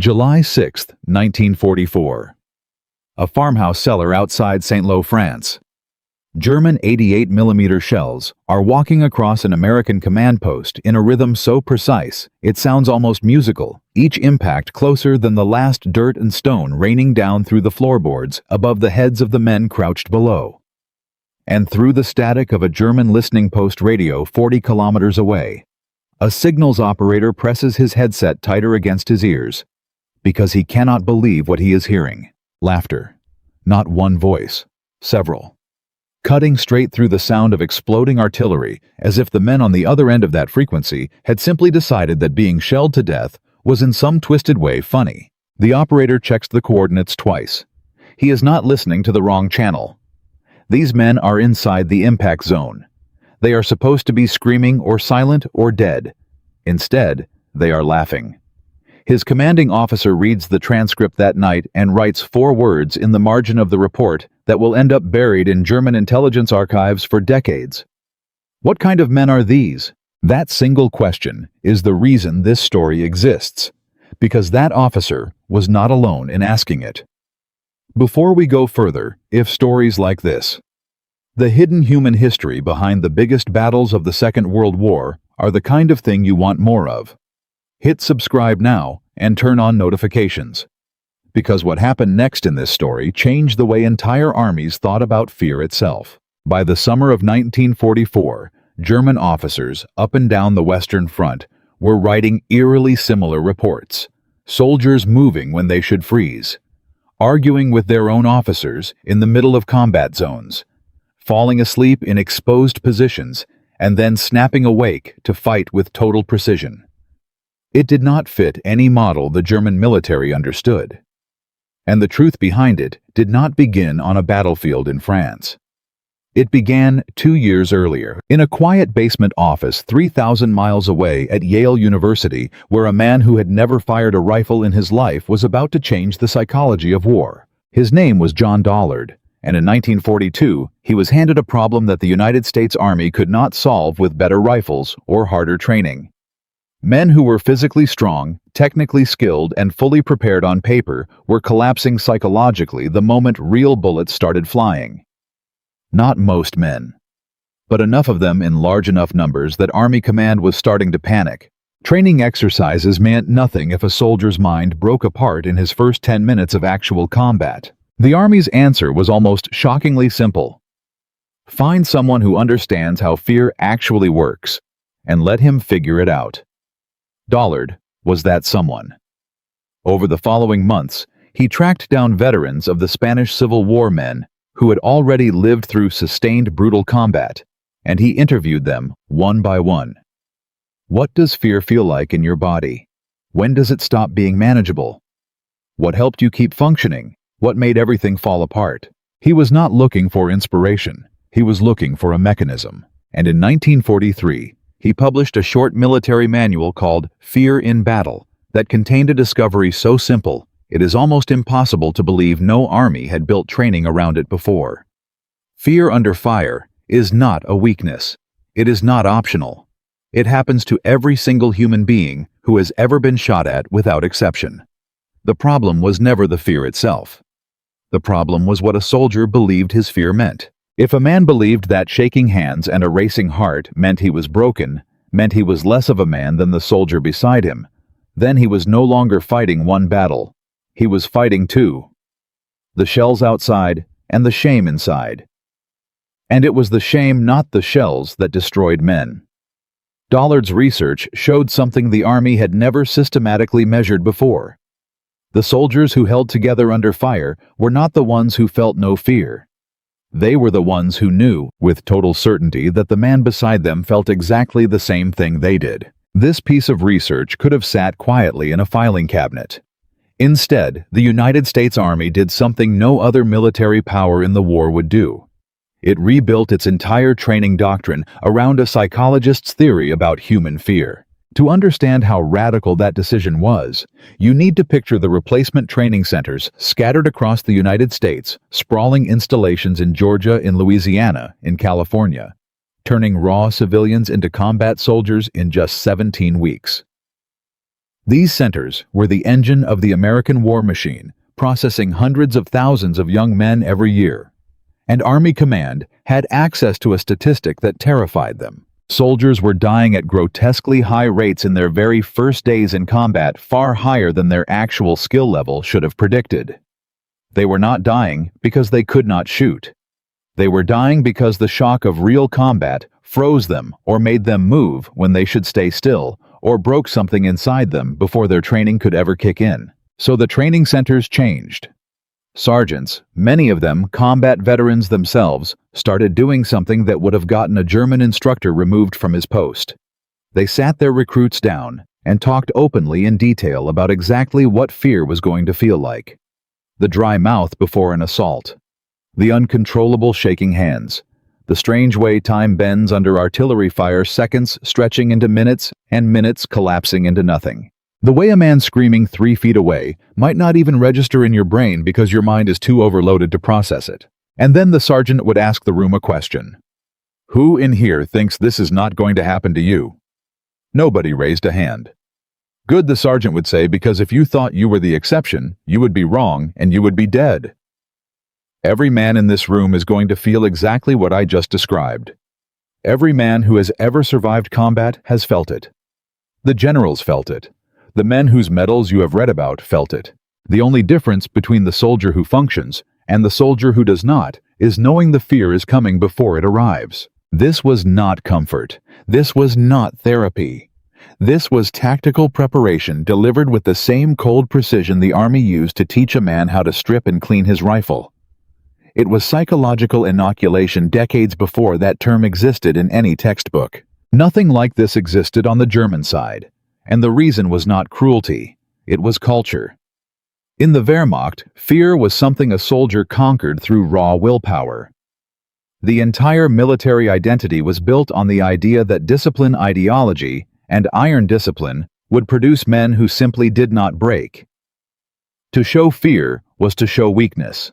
July 6, 1944. A farmhouse cellar outside Saint-Lô, France. German 88mm shells are walking across an American command post in a rhythm so precise it sounds almost musical, each impact closer than the last dirt and stone raining down through the floorboards above the heads of the men crouched below. And through the static of a German listening post radio 40 kilometers away, a signals operator presses his headset tighter against his ears, because he cannot believe what he is hearing. Laughter. Not one voice. Several. Cutting straight through the sound of exploding artillery, as if the men on the other end of that frequency had simply decided that being shelled to death was in some twisted way funny. The operator checks the coordinates twice. He is not listening to the wrong channel. These men are inside the impact zone. They are supposed to be screaming or silent or dead. Instead, they are laughing. His commanding officer reads the transcript that night and writes 4 words in the margin of the report that will end up buried in German intelligence archives for decades. What kind of men are these? That single question is the reason this story exists, because that officer was not alone in asking it. Before we go further, if stories like this, the hidden human history behind the biggest battles of the Second World War, are the kind of thing you want more of, hit subscribe now and turn on notifications. Because what happened next in this story changed the way entire armies thought about fear itself. By the summer of 1944, German officers up and down the Western Front were writing eerily similar reports. Soldiers moving when they should freeze, arguing with their own officers in the middle of combat zones, falling asleep in exposed positions, and then snapping awake to fight with total precision. It did not fit any model the German military understood. And the truth behind it did not begin on a battlefield in France. It began 2 years earlier, in a quiet basement office 3,000 miles away at Yale University, where a man who had never fired a rifle in his life was about to change the psychology of war. His name was John Dollard, and in 1942, he was handed a problem that the United States Army could not solve with better rifles or harder training. Men who were physically strong, technically skilled, and fully prepared on paper were collapsing psychologically the moment real bullets started flying. Not most men, but enough of them in large enough numbers that Army Command was starting to panic. Training exercises meant nothing if a soldier's mind broke apart in his first 10 minutes of actual combat. The Army's answer was almost shockingly simple. Find someone who understands how fear actually works, and let him figure it out. Dollard was that someone. Over the following months, he tracked down veterans of the Spanish Civil War, men who had already lived through sustained brutal combat, and he interviewed them one by one. What does fear feel like in your body? When does it stop being manageable? What helped you keep functioning? What made everything fall apart? He was not looking for inspiration. He was looking for a mechanism. And in 1943, he published a short military manual called Fear in Battle that contained a discovery so simple it is almost impossible to believe no army had built training around it before. Fear under fire is not a weakness. It is not optional. It happens to every single human being who has ever been shot at without exception. The problem was never the fear itself. The problem was what a soldier believed his fear meant. If a man believed that shaking hands and a racing heart meant he was broken, meant he was less of a man than the soldier beside him, then he was no longer fighting one battle. He was fighting two. The shells outside and the shame inside. And it was the shame, not the shells, that destroyed men. Dollard's research showed something the Army had never systematically measured before. The soldiers who held together under fire were not the ones who felt no fear. They were the ones who knew, with total certainty, that the man beside them felt exactly the same thing they did. This piece of research could have sat quietly in a filing cabinet. Instead, the United States Army did something no other military power in the war would do. It rebuilt its entire training doctrine around a psychologist's theory about human fear. To understand how radical that decision was, you need to picture the replacement training centers scattered across the United States, sprawling installations in Georgia, in Louisiana, in California, turning raw civilians into combat soldiers in just 17 weeks. These centers were the engine of the American war machine, processing hundreds of thousands of young men every year. And Army Command had access to a statistic that terrified them. Soldiers were dying at grotesquely high rates in their very first days in combat, far higher than their actual skill level should have predicted. They were not dying because they could not shoot. They were dying because the shock of real combat froze them or made them move when they should stay still, or broke something inside them before their training could ever kick in. So the training centers changed. Sergeants, many of them combat veterans themselves, started doing something that would have gotten a German instructor removed from his post. They sat their recruits down and talked openly in detail about exactly what fear was going to feel like. The dry mouth before an assault. The uncontrollable shaking hands. The strange way time bends under artillery fire, seconds stretching into minutes and minutes collapsing into nothing. The way a man screaming 3 feet away might not even register in your brain because your mind is too overloaded to process it. And then the sergeant would ask the room a question. Who in here thinks this is not going to happen to you? Nobody raised a hand. Good, the sergeant would say, because if you thought you were the exception, you would be wrong and you would be dead. Every man in this room is going to feel exactly what I just described. Every man who has ever survived combat has felt it. The generals felt it. The men whose medals you have read about felt it. The only difference between the soldier who functions and the soldier who does not is knowing the fear is coming before it arrives. This was not comfort. This was not therapy. This was tactical preparation delivered with the same cold precision the Army used to teach a man how to strip and clean his rifle. It was psychological inoculation decades before that term existed in any textbook. Nothing like this existed on the German side. And the reason was not cruelty, it was culture. In the Wehrmacht, fear was something a soldier conquered through raw willpower. The entire military identity was built on the idea that discipline ideology and iron discipline would produce men who simply did not break. To show fear was to show weakness.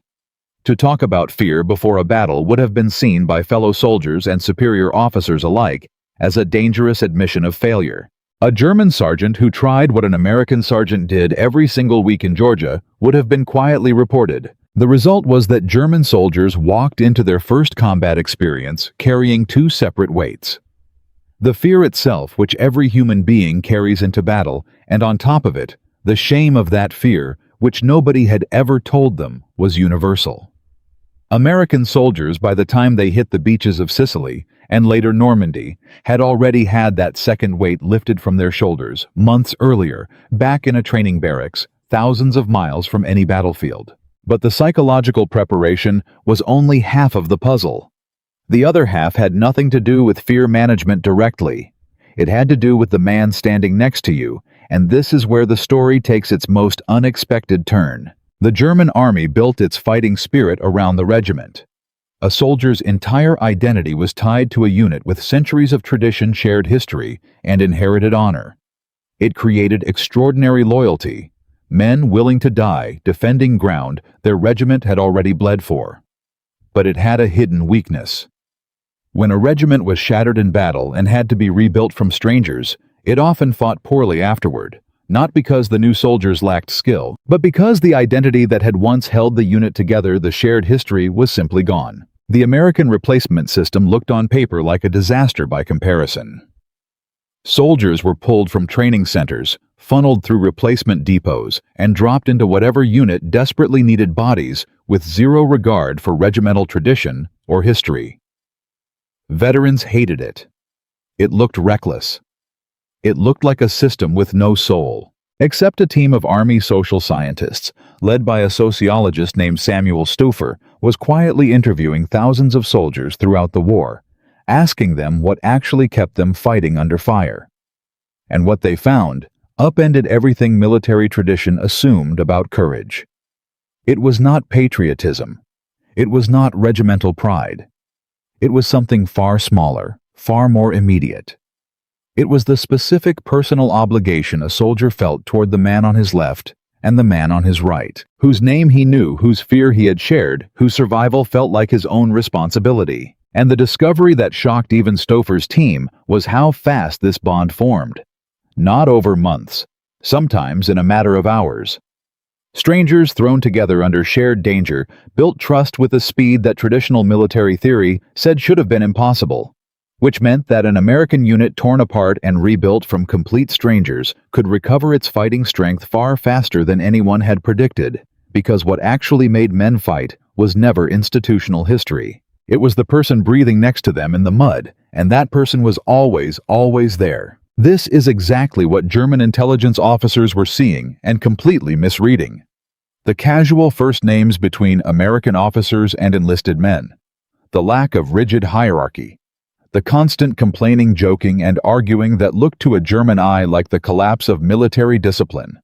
To talk about fear before a battle would have been seen by fellow soldiers and superior officers alike as a dangerous admission of failure. A German sergeant who tried what an American sergeant did every single week in Georgia would have been quietly reported. The result was that German soldiers walked into their first combat experience carrying 2 separate weights. The fear itself, which every human being carries into battle, and on top of it, the shame of that fear, which nobody had ever told them, was universal. American soldiers, by the time they hit the beaches of Sicily, and later Normandy, had already had that second weight lifted from their shoulders months earlier, back in a training barracks, thousands of miles from any battlefield. But the psychological preparation was only half of the puzzle. The other half had nothing to do with fear management directly. It had to do with the man standing next to you, and this is where the story takes its most unexpected turn. The German army built its fighting spirit around the regiment. A soldier's entire identity was tied to a unit with centuries of tradition, shared history, and inherited honor. It created extraordinary loyalty, men willing to die defending ground their regiment had already bled for. But it had a hidden weakness. When a regiment was shattered in battle and had to be rebuilt from strangers, it often fought poorly afterward, not because the new soldiers lacked skill, but because the identity that had once held the unit together, the shared history, was simply gone. The American replacement system looked on paper like a disaster by comparison. Soldiers were pulled from training centers, funneled through replacement depots, and dropped into whatever unit desperately needed bodies with zero regard for regimental tradition or history. Veterans hated it. It looked reckless. It looked like a system with no soul. Except a team of Army social scientists, led by a sociologist named Samuel Stouffer, was quietly interviewing thousands of soldiers throughout the war, asking them what actually kept them fighting under fire. And what they found upended everything military tradition assumed about courage. It was not patriotism. It was not regimental pride. It was something far smaller, far more immediate. It was the specific personal obligation a soldier felt toward the man on his left and the man on his right, whose name he knew, whose fear he had shared, whose survival felt like his own responsibility. And the discovery that shocked even Stouffer's team was how fast this bond formed. Not over months, sometimes in a matter of hours. Strangers thrown together under shared danger built trust with a speed that traditional military theory said should have been impossible, which meant that an American unit torn apart and rebuilt from complete strangers could recover its fighting strength far faster than anyone had predicted, because what actually made men fight was never institutional history. It was the person breathing next to them in the mud, and that person was always there. This is exactly what German intelligence officers were seeing and completely misreading. The casual first names between American officers and enlisted men, the lack of rigid hierarchy, the constant complaining, joking, and arguing that looked to a German eye like the collapse of military discipline.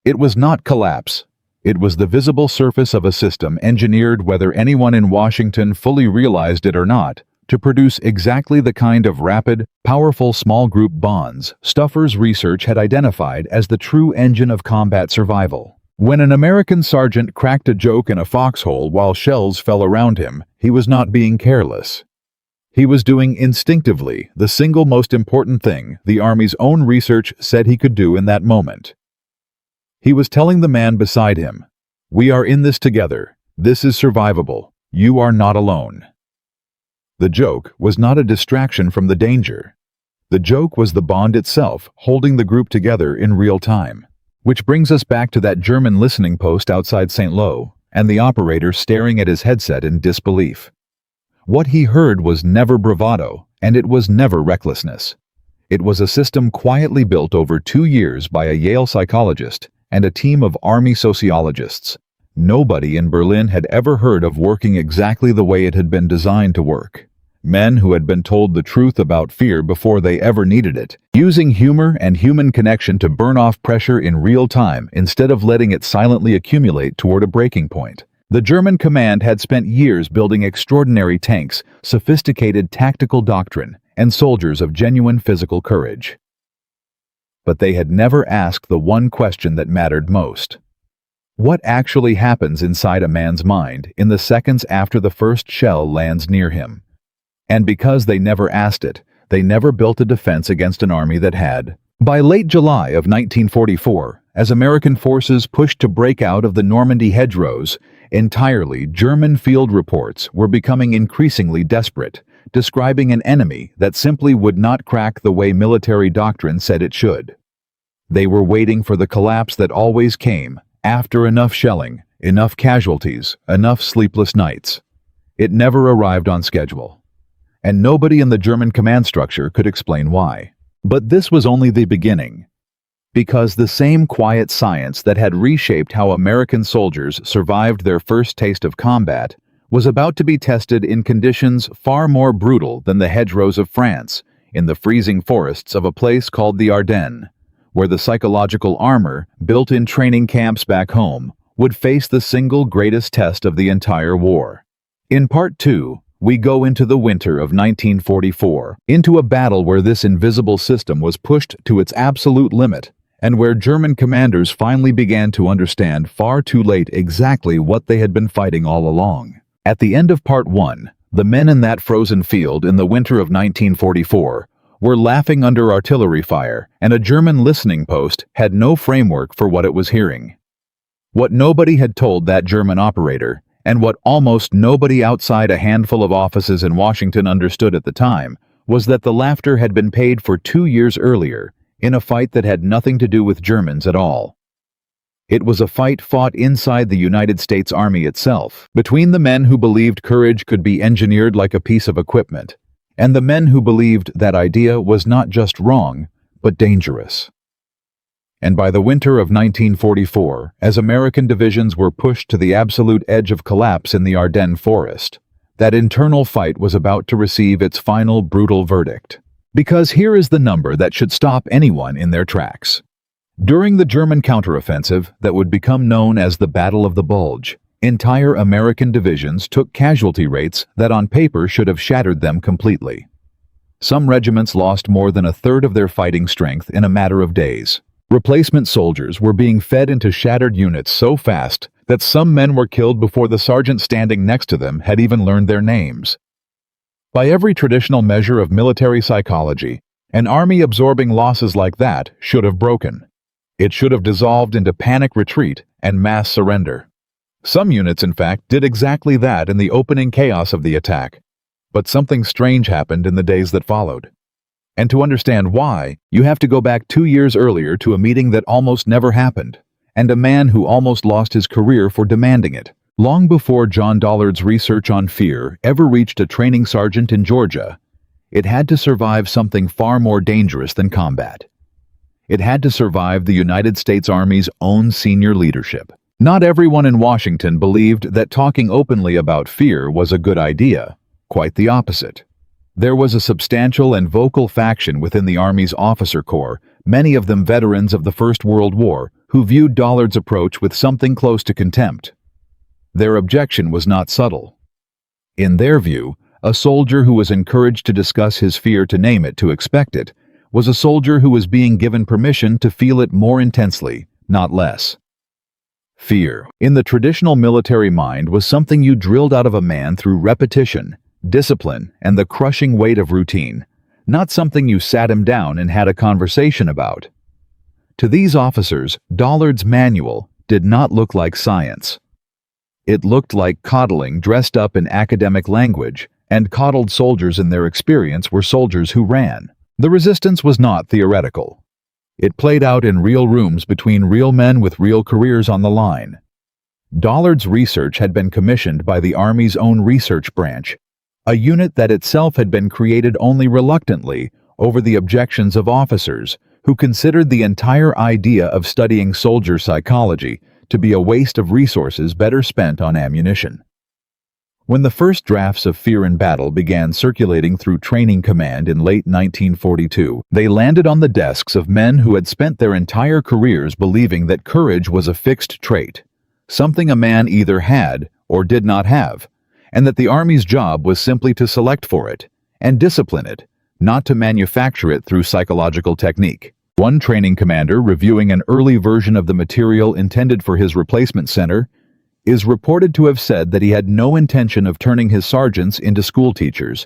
It was not collapse. It was the visible surface of a system engineered, whether anyone in Washington fully realized it or not, to produce exactly the kind of rapid, powerful small group bonds Stuffer's research had identified as the true engine of combat survival. When an American sergeant cracked a joke in a foxhole while shells fell around him, he was not being careless. He was doing instinctively the single most important thing the Army's own research said he could do in that moment. He was telling the man beside him, "We are in this together. This is survivable. You are not alone." The joke was not a distraction from the danger. The joke was the bond itself, holding the group together in real time. Which brings us back to that German listening post outside St. Lo, and the operator staring at his headset in disbelief. What he heard was never bravado, and it was never recklessness. It was a system quietly built over 2 years by a Yale psychologist and a team of Army sociologists. Nobody in Berlin had ever heard of working exactly the way it had been designed to work. Men who had been told the truth about fear before they ever needed it, using humor and human connection to burn off pressure in real time instead of letting it silently accumulate toward a breaking point. The German command had spent years building extraordinary tanks, sophisticated tactical doctrine, and soldiers of genuine physical courage. But they had never asked the one question that mattered most. What actually happens inside a man's mind in the seconds after the first shell lands near him? And because they never asked it, they never built a defense against an army that had. By late July of 1944, as American forces pushed to break out of the Normandy hedgerows, entirely German field reports were becoming increasingly desperate, describing an enemy that simply would not crack the way military doctrine said it should. They were waiting for the collapse that always came after enough shelling, enough casualties, enough sleepless nights. It never arrived on schedule. And nobody in the German command structure could explain why. But this was only the beginning. Because the same quiet science that had reshaped how American soldiers survived their first taste of combat was about to be tested in conditions far more brutal than the hedgerows of France, in the freezing forests of a place called the Ardennes, where the psychological armor, built in training camps back home, would face the single greatest test of the entire war. In Part 2, we go into the winter of 1944, into a battle where this invisible system was pushed to its absolute limit, and where German commanders finally began to understand far too late exactly what they had been fighting all along. At the end of Part 1, the men in that frozen field in the winter of 1944 were laughing under artillery fire, and a German listening post had no framework for what it was hearing. What nobody had told that German operator, and what almost nobody outside a handful of offices in Washington understood at the time, was that the laughter had been paid for 2 years earlier, in a fight that had nothing to do with Germans at all. It was a fight fought inside the United States Army itself, between the men who believed courage could be engineered like a piece of equipment, and the men who believed that idea was not just wrong, but dangerous. And by the winter of 1944, as American divisions were pushed to the absolute edge of collapse in the Ardennes forest, that internal fight was about to receive its final brutal verdict. Because here is the number that should stop anyone in their tracks. During the German counteroffensive that would become known as the Battle of the Bulge, entire American divisions took casualty rates that on paper should have shattered them completely. Some regiments lost more than a third of their fighting strength in a matter of days. Replacement soldiers were being fed into shattered units so fast that some men were killed before the sergeant standing next to them had even learned their names. By every traditional measure of military psychology, an army absorbing losses like that should have broken. It should have dissolved into panic retreat and mass surrender. Some units, in fact, did exactly that in the opening chaos of the attack. But something strange happened in the days that followed. And to understand why, you have to go back 2 years earlier to a meeting that almost never happened, and a man who almost lost his career for demanding it. Long before John Dollard's research on fear ever reached a training sergeant in Georgia, it had to survive something far more dangerous than combat. It had to survive the United States Army's own senior leadership. Not everyone in Washington believed that talking openly about fear was a good idea. Quite the opposite. There was a substantial and vocal faction within the Army's officer corps, many of them veterans of the First World War, who viewed Dollard's approach with something close to contempt. Their objection was not subtle. In their view, a soldier who was encouraged to discuss his fear to name it to expect it was a soldier who was being given permission to feel it more intensely, not less. Fear, in the traditional military mind, was something you drilled out of a man through repetition, discipline, and the crushing weight of routine, not something you sat him down and had a conversation about. To these officers, Dollard's manual did not look like science. It looked like coddling dressed up in academic language, and coddled soldiers in their experience were soldiers who ran. The resistance was not theoretical. It played out in real rooms between real men with real careers on the line. Dollard's research had been commissioned by the Army's own research branch, a unit that itself had been created only reluctantly over the objections of officers who considered the entire idea of studying soldier psychology to be a waste of resources better spent on ammunition. When the first drafts of Fear in Battle began circulating through Training Command in late 1942, they landed on the desks of men who had spent their entire careers believing that courage was a fixed trait, something a man either had or did not have, and that the Army's job was simply to select for it and discipline it, not to manufacture it through psychological technique. One training commander, reviewing an early version of the material intended for his replacement center, is reported to have said that he had no intention of turning his sergeants into school teachers,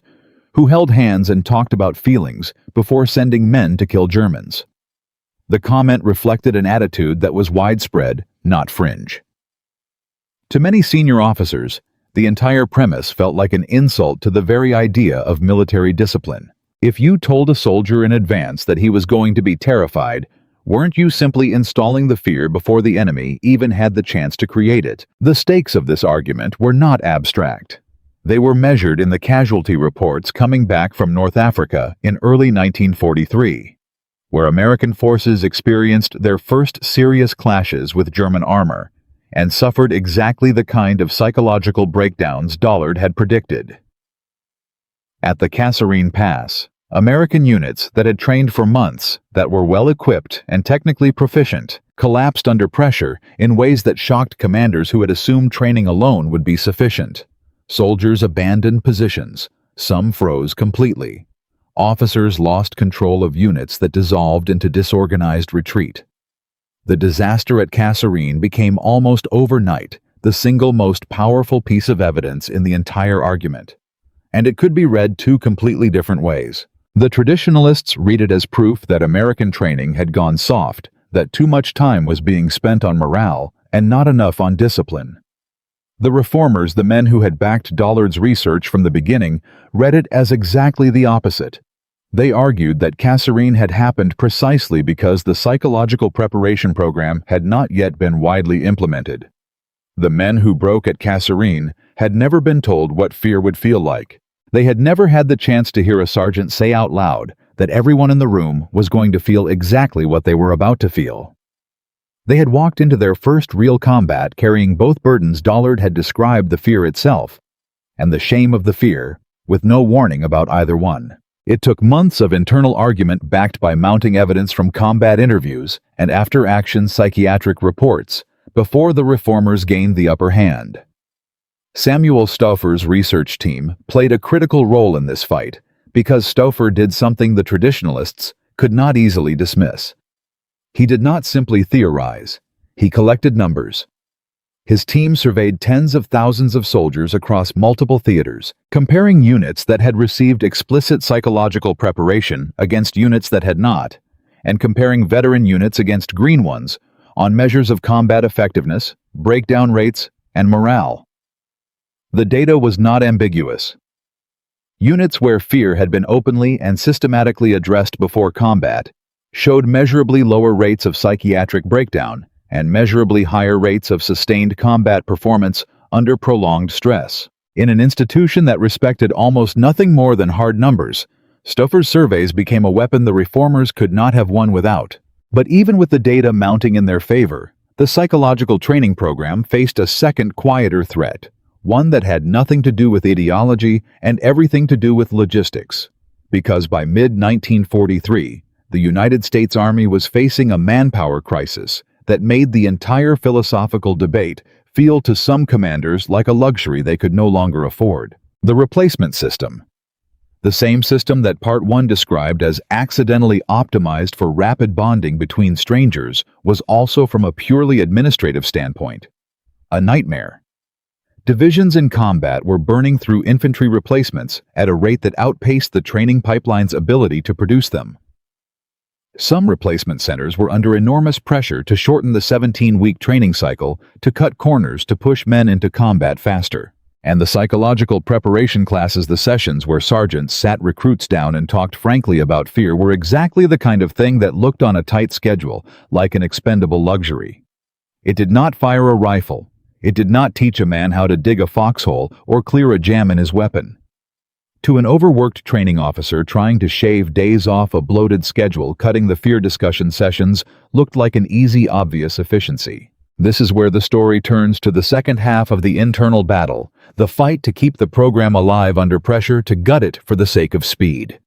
who held hands and talked about feelings before sending men to kill Germans. The comment reflected an attitude that was widespread, not fringe. To many senior officers, the entire premise felt like an insult to the very idea of military discipline. If you told a soldier in advance that he was going to be terrified, weren't you simply installing the fear before the enemy even had the chance to create it? The stakes of this argument were not abstract. They were measured in the casualty reports coming back from North Africa in early 1943, where American forces experienced their first serious clashes with German armor and suffered exactly the kind of psychological breakdowns Dollard had predicted. At the Kasserine Pass, American units that had trained for months, that were well-equipped and technically proficient, collapsed under pressure in ways that shocked commanders who had assumed training alone would be sufficient. Soldiers abandoned positions, some froze completely. Officers lost control of units that dissolved into disorganized retreat. The disaster at Kasserine became almost overnight the single most powerful piece of evidence in the entire argument. And it could be read two completely different ways. The traditionalists read it as proof that American training had gone soft, that too much time was being spent on morale and not enough on discipline. The reformers, the men who had backed Dollard's research from the beginning, read it as exactly the opposite. They argued that Kasserine had happened precisely because the psychological preparation program had not yet been widely implemented. The men who broke at Kasserine had never been told what fear would feel like. They had never had the chance to hear a sergeant say out loud that everyone in the room was going to feel exactly what they were about to feel. They had walked into their first real combat carrying both burdens Dollard had described: the fear itself and the shame of the fear, with no warning about either one. It took months of internal argument backed by mounting evidence from combat interviews and after-action psychiatric reports before the reformers gained the upper hand. Samuel Stauffer's research team played a critical role in this fight because Stauffer did something the traditionalists could not easily dismiss. He did not simply theorize, he collected numbers. His team surveyed tens of thousands of soldiers across multiple theaters, comparing units that had received explicit psychological preparation against units that had not, and comparing veteran units against green ones on measures of combat effectiveness, breakdown rates, and morale. The data was not ambiguous. Units where fear had been openly and systematically addressed before combat showed measurably lower rates of psychiatric breakdown and measurably higher rates of sustained combat performance under prolonged stress. In an institution that respected almost nothing more than hard numbers, Stouffer's surveys became a weapon the reformers could not have won without. But even with the data mounting in their favor, the psychological training program faced a second, quieter threat, one that had nothing to do with ideology and everything to do with logistics. Because by mid-1943, the United States Army was facing a manpower crisis that made the entire philosophical debate feel to some commanders like a luxury they could no longer afford. The replacement system. The same system that Part 1 described as accidentally optimized for rapid bonding between strangers was also, from a purely administrative standpoint, a nightmare. Divisions in combat were burning through infantry replacements at a rate that outpaced the training pipeline's ability to produce them. Some replacement centers were under enormous pressure to shorten the 17-week training cycle to cut corners to push men into combat faster. And the psychological preparation classes, the sessions where sergeants sat recruits down and talked frankly about fear, were exactly the kind of thing that looked on a tight schedule like an expendable luxury. It did not fire a rifle. It did not teach a man how to dig a foxhole or clear a jam in his weapon. To an overworked training officer trying to shave days off a bloated schedule, cutting the fear discussion sessions looked like an easy, obvious efficiency. This is where the story turns to the second half of the internal battle, the fight to keep the program alive under pressure, to gut it for the sake of speed.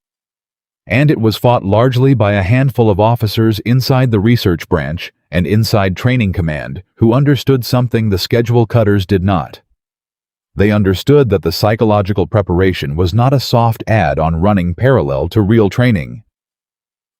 And it was fought largely by a handful of officers inside the research branch and inside training command who understood something the schedule cutters did not. They understood that the psychological preparation was not a soft add-on running parallel to real training.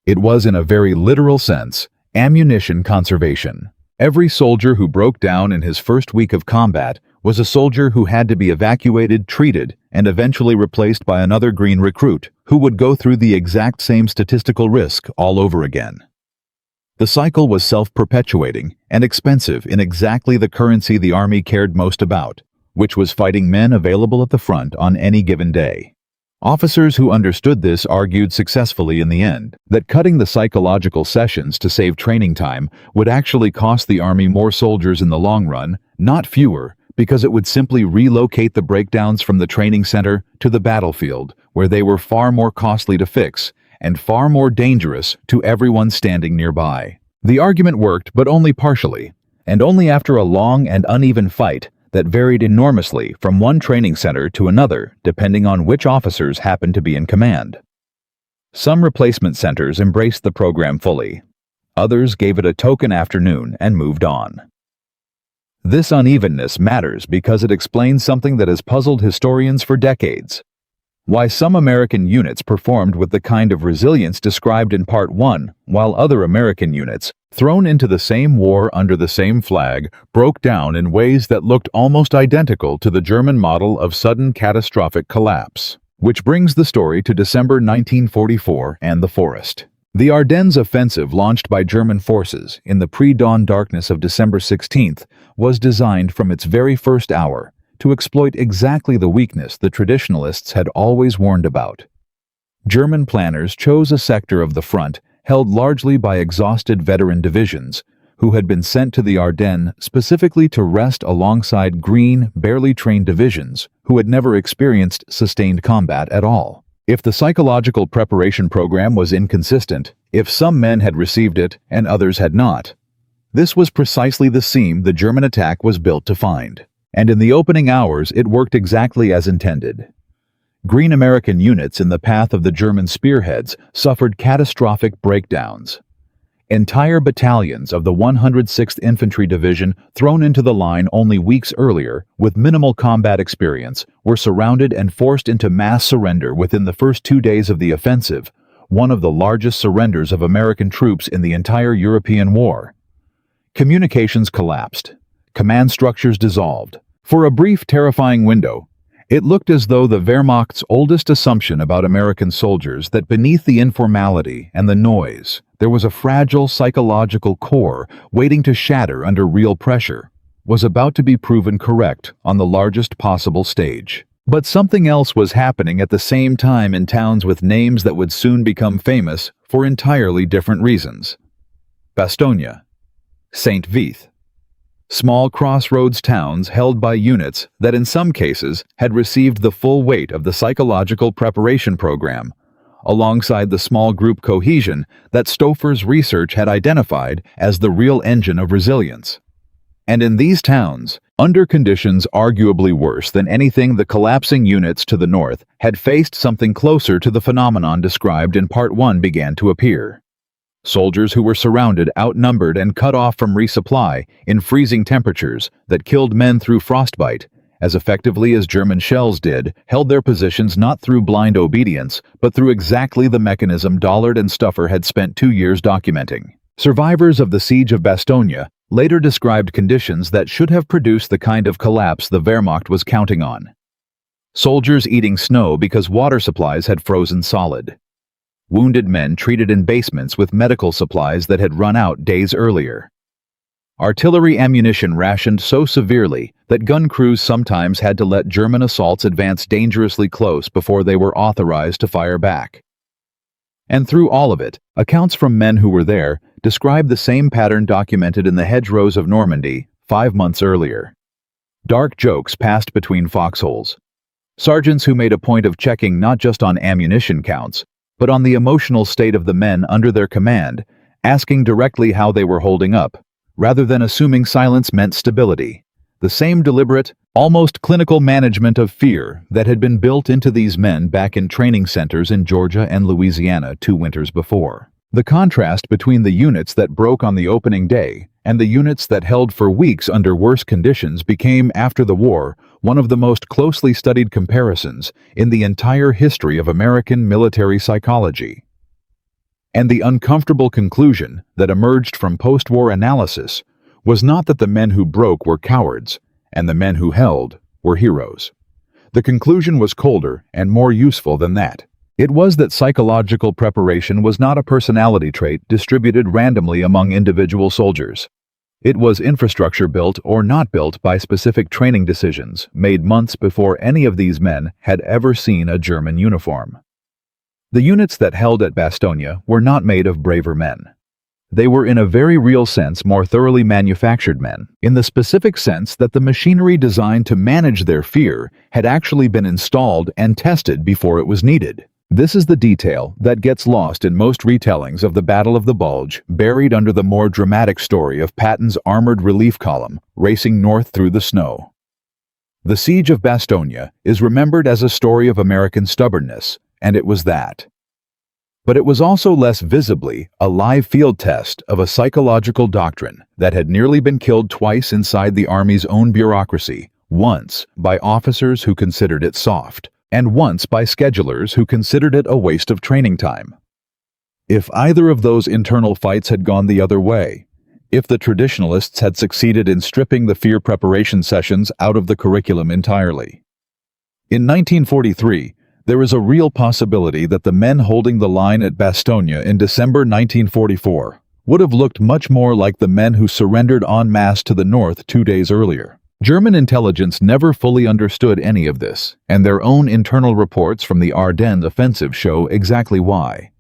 It was, in a very literal sense, ammunition conservation. Every soldier who broke down in his first week of combat was a soldier who had to be evacuated, treated, and eventually replaced by another green recruit who would go through the exact same statistical risk all over again. The cycle was self-perpetuating and expensive in exactly the currency the Army cared most about, which was fighting men available at the front on any given day. Officers who understood this argued successfully in the end that cutting the psychological sessions to save training time would actually cost the Army more soldiers in the long run, not fewer, because it would simply relocate the breakdowns from the training center to the battlefield, where they were far more costly to fix and far more dangerous to everyone standing nearby. The argument worked, but only partially, and only after a long and uneven fight that varied enormously from one training center to another, depending on which officers happened to be in command. Some replacement centers embraced the program fully. Others gave it a token afternoon and moved on. This unevenness matters because it explains something that has puzzled historians for decades: why some American units performed with the kind of resilience described in Part 1, while other American units, thrown into the same war under the same flag, broke down in ways that looked almost identical to the German model of sudden catastrophic collapse. Which brings the story to December 1944 and the forest. The Ardennes offensive, launched by German forces in the pre-dawn darkness of December 16th, was designed from its very first hour to exploit exactly the weakness the traditionalists had always warned about. German planners chose a sector of the front held largely by exhausted veteran divisions who had been sent to the Ardennes specifically to rest alongside green, barely trained divisions who had never experienced sustained combat at all. If the psychological preparation program was inconsistent, if some men had received it and others had not, this was precisely the seam the German attack was built to find. And in the opening hours it worked exactly as intended. Green American units in the path of the German spearheads suffered catastrophic breakdowns. Entire battalions of the 106th Infantry Division, thrown into the line only weeks earlier with minimal combat experience, were surrounded and forced into mass surrender within the first 2 days of the offensive, one of the largest surrenders of American troops in the entire European war. Communications collapsed. Command structures dissolved. For a brief, terrifying window, It looked as though the Wehrmacht's oldest assumption about American soldiers, that beneath the informality and the noise, there was a fragile psychological core waiting to shatter under real pressure, was about to be proven correct on the largest possible stage. But something else was happening at the same time in towns with names that would soon become famous for entirely different reasons. Bastogne, St. Vith. Small crossroads towns held by units that in some cases had received the full weight of the psychological preparation program, alongside the small group cohesion that Stouffer's research had identified as the real engine of resilience. And in these towns, under conditions arguably worse than anything the collapsing units to the north had faced, something closer to the phenomenon described in Part 1 began to appear. Soldiers who were surrounded, outnumbered, and cut off from resupply in freezing temperatures that killed men through frostbite, as effectively as German shells did, held their positions not through blind obedience, but through exactly the mechanism Dollard and Stouffer had spent 2 years documenting. Survivors of the siege of Bastogne later described conditions that should have produced the kind of collapse the Wehrmacht was counting on. Soldiers eating snow because water supplies had frozen solid. Wounded men treated in basements with medical supplies that had run out days earlier. Artillery ammunition rationed so severely that gun crews sometimes had to let German assaults advance dangerously close before they were authorized to fire back. And through all of it, accounts from men who were there described the same pattern documented in the hedgerows of Normandy 5 months earlier. Dark jokes passed between foxholes. Sergeants who made a point of checking not just on ammunition counts, but on the emotional state of the men under their command, asking directly how they were holding up, rather than assuming silence meant stability. The same deliberate, almost clinical management of fear that had been built into these men back in training centers in Georgia and Louisiana 2 winters before. The contrast between the units that broke on the opening day and the units that held for weeks under worse conditions became, after the war, one of the most closely studied comparisons in the entire history of American military psychology. And the uncomfortable conclusion that emerged from post-war analysis was not that the men who broke were cowards and the men who held were heroes. The conclusion was colder and more useful than that. It was that psychological preparation was not a personality trait distributed randomly among individual soldiers. It was infrastructure built or not built by specific training decisions made months before any of these men had ever seen a German uniform. The units that held at Bastogne were not made of braver men. They were in a very real sense more thoroughly manufactured men, in the specific sense that the machinery designed to manage their fear had actually been installed and tested before it was needed. This is the detail that gets lost in most retellings of the Battle of the Bulge, buried under the more dramatic story of Patton's armored relief column racing north through the snow. The Siege of Bastogne is remembered as a story of American stubbornness, and it was that. But it was also less visibly a live field test of a psychological doctrine that had nearly been killed twice inside the Army's own bureaucracy, once by officers who considered it soft, and once by schedulers who considered it a waste of training time. If either of those internal fights had gone the other way, if the traditionalists had succeeded in stripping the fear preparation sessions out of the curriculum entirely. In 1943, there is a real possibility that the men holding the line at Bastogne in December 1944 would have looked much more like the men who surrendered en masse to the north 2 days earlier. German intelligence never fully understood any of this, and their own internal reports from the Ardennes offensive show exactly why.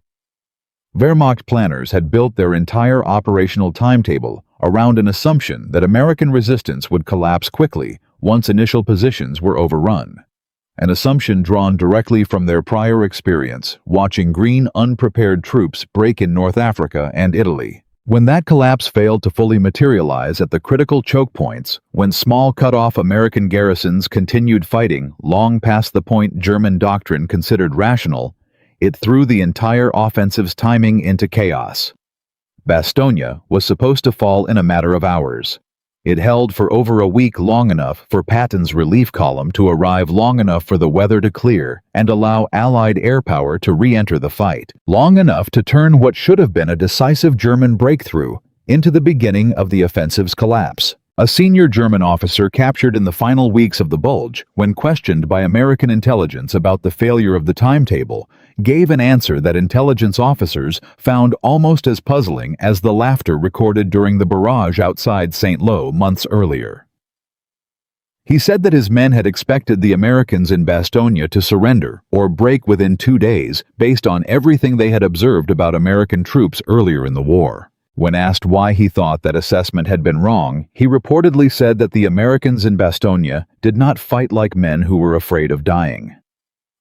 Wehrmacht planners had built their entire operational timetable around an assumption that American resistance would collapse quickly once initial positions were overrun. An assumption drawn directly from their prior experience watching green unprepared troops break in North Africa and Italy. When that collapse failed to fully materialize at the critical choke points, when small cut-off American garrisons continued fighting long past the point German doctrine considered rational, it threw the entire offensive's timing into chaos. Bastogne was supposed to fall in a matter of hours. It held for over a week, long enough for Patton's relief column to arrive, long enough for the weather to clear and allow Allied air power to re-enter the fight, long enough to turn what should have been a decisive German breakthrough into the beginning of the offensive's collapse. A senior German officer captured in the final weeks of the Bulge, when questioned by American intelligence about the failure of the timetable, gave an answer that intelligence officers found almost as puzzling as the laughter recorded during the barrage outside St. Lo months earlier. He said that his men had expected the Americans in Bastogne to surrender or break within 2 days based on everything they had observed about American troops earlier in the war. When asked why he thought that assessment had been wrong, he reportedly said that the Americans in Bastogne did not fight like men who were afraid of dying.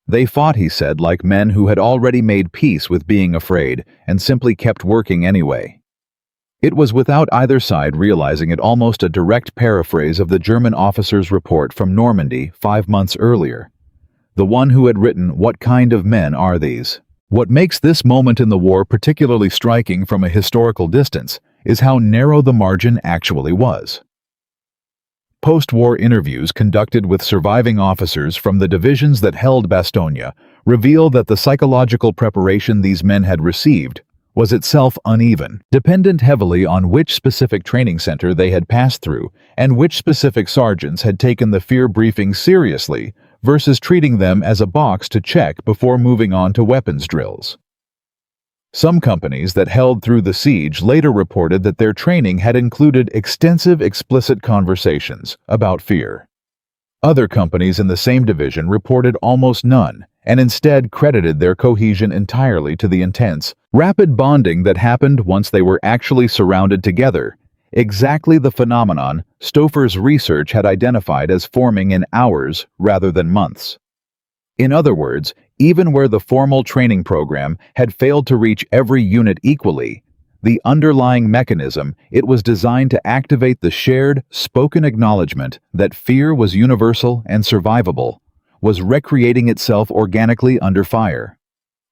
They fought, he said, like men who had already made peace with being afraid and simply kept working anyway. It was without either side realizing it almost a direct paraphrase of the German officer's report from Normandy 5 months earlier. The one who had written, "What kind of men are these?" What makes this moment in the war particularly striking from a historical distance is how narrow the margin actually was. Post-war interviews conducted with surviving officers from the divisions that held Bastogne reveal that the psychological preparation these men had received was itself uneven, dependent heavily on which specific training center they had passed through and which specific sergeants had taken the fear briefing seriously versus treating them as a box to check before moving on to weapons drills. Some companies that held through the siege later reported that their training had included extensive explicit conversations about fear. Other companies in the same division reported almost none, and instead credited their cohesion entirely to the intense, rapid bonding that happened once they were actually surrounded together, exactly the phenomenon Stouffer's research had identified as forming in hours rather than months. In other words, even where the formal training program had failed to reach every unit equally, the underlying mechanism it was designed to activate the shared, spoken acknowledgement that fear was universal and survivable, was recreating itself organically under fire.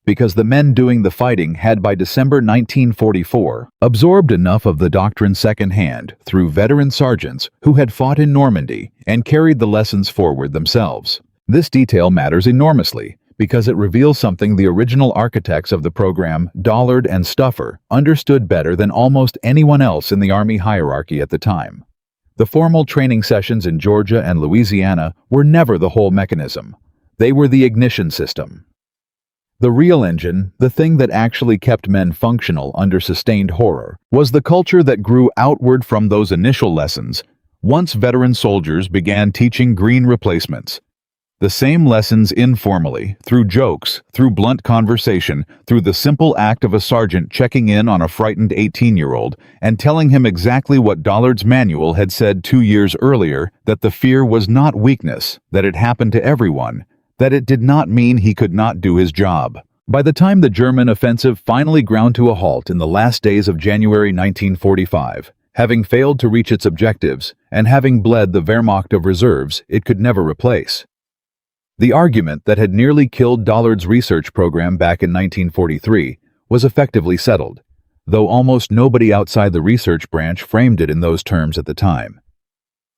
Because the men doing the fighting had by December 1944 absorbed enough of the doctrine secondhand through veteran sergeants who had fought in Normandy and carried the lessons forward themselves. This detail matters enormously because it reveals something the original architects of the program, Dollard and Stouffer, understood better than almost anyone else in the Army hierarchy at the time. The formal training sessions in Georgia and Louisiana were never the whole mechanism. They were the ignition system. The real engine, the thing that actually kept men functional under sustained horror, was the culture that grew outward from those initial lessons once veteran soldiers began teaching green replacements. The same lessons informally, through jokes, through blunt conversation, through the simple act of a sergeant checking in on a frightened 18-year-old and telling him exactly what Dollard's manual had said 2 years earlier, that the fear was not weakness, that it happened to everyone, that it did not mean he could not do his job. By the time the German offensive finally ground to a halt in the last days of January 1945, having failed to reach its objectives and having bled the Wehrmacht of reserves it could never replace, the argument that had nearly killed Dollard's research program back in 1943 was effectively settled, though almost nobody outside the research branch framed it in those terms at the time.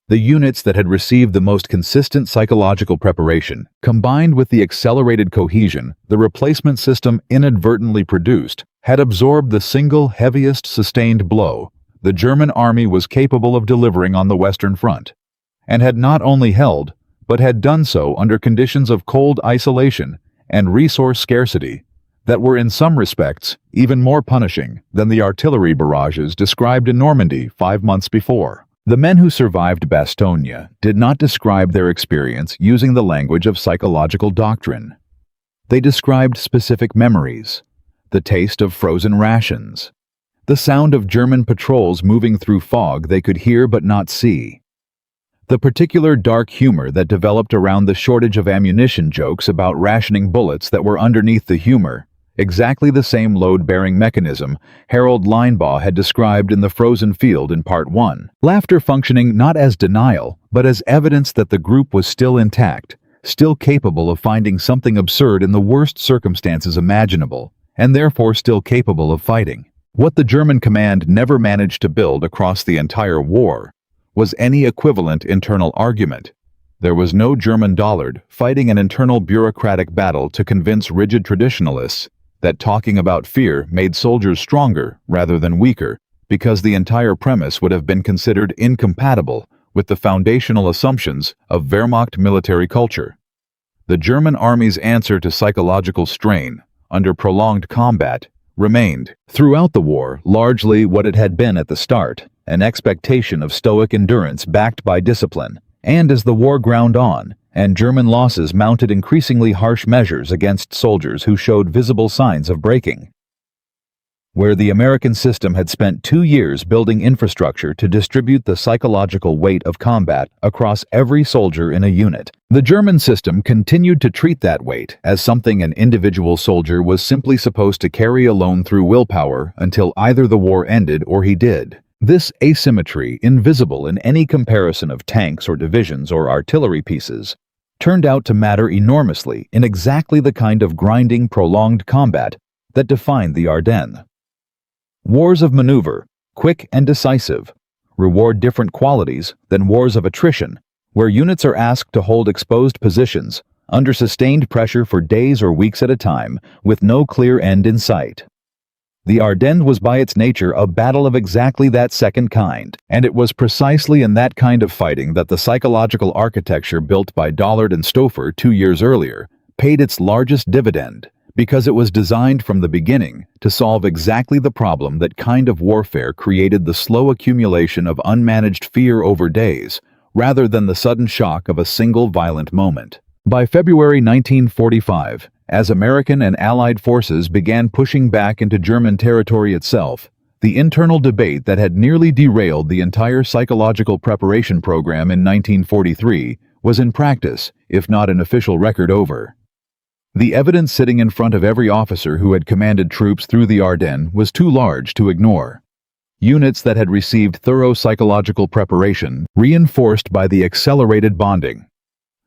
The units that had received the most consistent psychological preparation, combined with the accelerated cohesion the replacement system inadvertently produced, had absorbed the single heaviest sustained blow the German army was capable of delivering on the Western Front, and had not only held, but had done so under conditions of cold isolation and resource scarcity that were in some respects even more punishing than the artillery barrages described in Normandy 5 months before. The men who survived Bastogne did not describe their experience using the language of psychological doctrine. They described specific memories, the taste of frozen rations, the sound of German patrols moving through fog they could hear but not see, the particular dark humor that developed around the shortage of ammunition jokes about rationing bullets that were underneath the humor, exactly the same load-bearing mechanism Harold Linebaugh had described in The Frozen Field in Part 1. Laughter functioning not as denial, but as evidence that the group was still intact, still capable of finding something absurd in the worst circumstances imaginable, and therefore still capable of fighting. What the German command never managed to build across the entire war was any equivalent internal argument. There was no German Dollard fighting an internal bureaucratic battle to convince rigid traditionalists that talking about fear made soldiers stronger rather than weaker, because the entire premise would have been considered incompatible with the foundational assumptions of Wehrmacht military culture. The German army's answer to psychological strain under prolonged combat remained, throughout the war, largely what it had been at the start, an expectation of stoic endurance backed by discipline. And as the war ground on, and German losses mounted increasingly harsh measures against soldiers who showed visible signs of breaking, where the American system had spent 2 years building infrastructure to distribute the psychological weight of combat across every soldier in a unit, the German system continued to treat that weight as something an individual soldier was simply supposed to carry alone through willpower until either the war ended or he did. This asymmetry, invisible in any comparison of tanks or divisions or artillery pieces, turned out to matter enormously in exactly the kind of grinding, prolonged combat that defined the Ardennes. Wars of maneuver, quick and decisive, reward different qualities than wars of attrition, where units are asked to hold exposed positions under sustained pressure for days or weeks at a time with no clear end in sight. The Ardennes was by its nature a battle of exactly that second kind, and it was precisely in that kind of fighting that the psychological architecture built by Dollard and Stouffer 2 years earlier paid its largest dividend, because it was designed from the beginning to solve exactly the problem that kind of warfare created the slow accumulation of unmanaged fear over days, rather than the sudden shock of a single violent moment. By February 1945, as American and Allied forces began pushing back into German territory itself, the internal debate that had nearly derailed the entire psychological preparation program in 1943 was in practice, if not in official record, over. The evidence sitting in front of every officer who had commanded troops through the Ardennes was too large to ignore. Units that had received thorough psychological preparation, reinforced by the accelerated bonding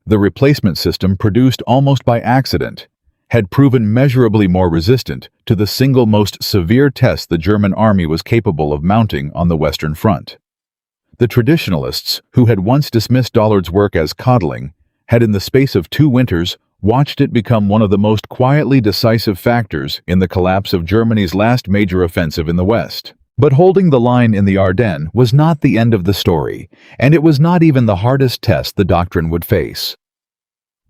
the replacement system produced almost by accident, had proven measurably more resistant to the single most severe test the German army was capable of mounting on the Western Front. The traditionalists, who had once dismissed Dollard's work as coddling, had in the space of 2 winters watched it become one of the most quietly decisive factors in the collapse of Germany's last major offensive in the West. But holding the line in the Ardennes was not the end of the story, and it was not even the hardest test the doctrine would face.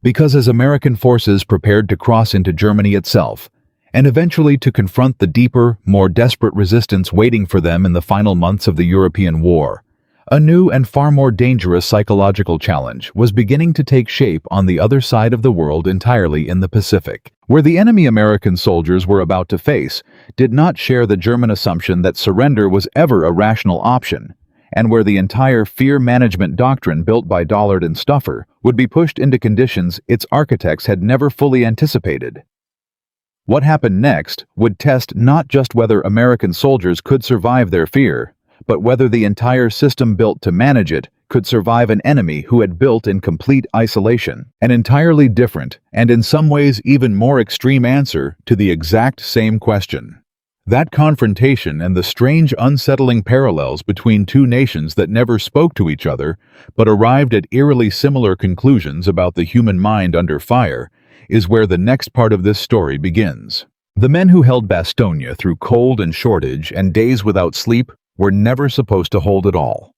Because as American forces prepared to cross into Germany itself, and eventually to confront the deeper, more desperate resistance waiting for them in the final months of the European war, a new and far more dangerous psychological challenge was beginning to take shape on the other side of the world entirely in the Pacific, where the enemy American soldiers were about to face did not share the German assumption that surrender was ever a rational option, and where the entire fear management doctrine built by Dollard and Stouffer would be pushed into conditions its architects had never fully anticipated. What happened next would test not just whether American soldiers could survive their fear, but whether the entire system built to manage it could survive an enemy who had built in complete isolation, an entirely different and in some ways even more extreme answer to the exact same question. That confrontation and the strange unsettling parallels between 2 nations that never spoke to each other but arrived at eerily similar conclusions about the human mind under fire is where the next part of this story begins. The men who held Bastogne through cold and shortage and days without sleep were never supposed to hold it all.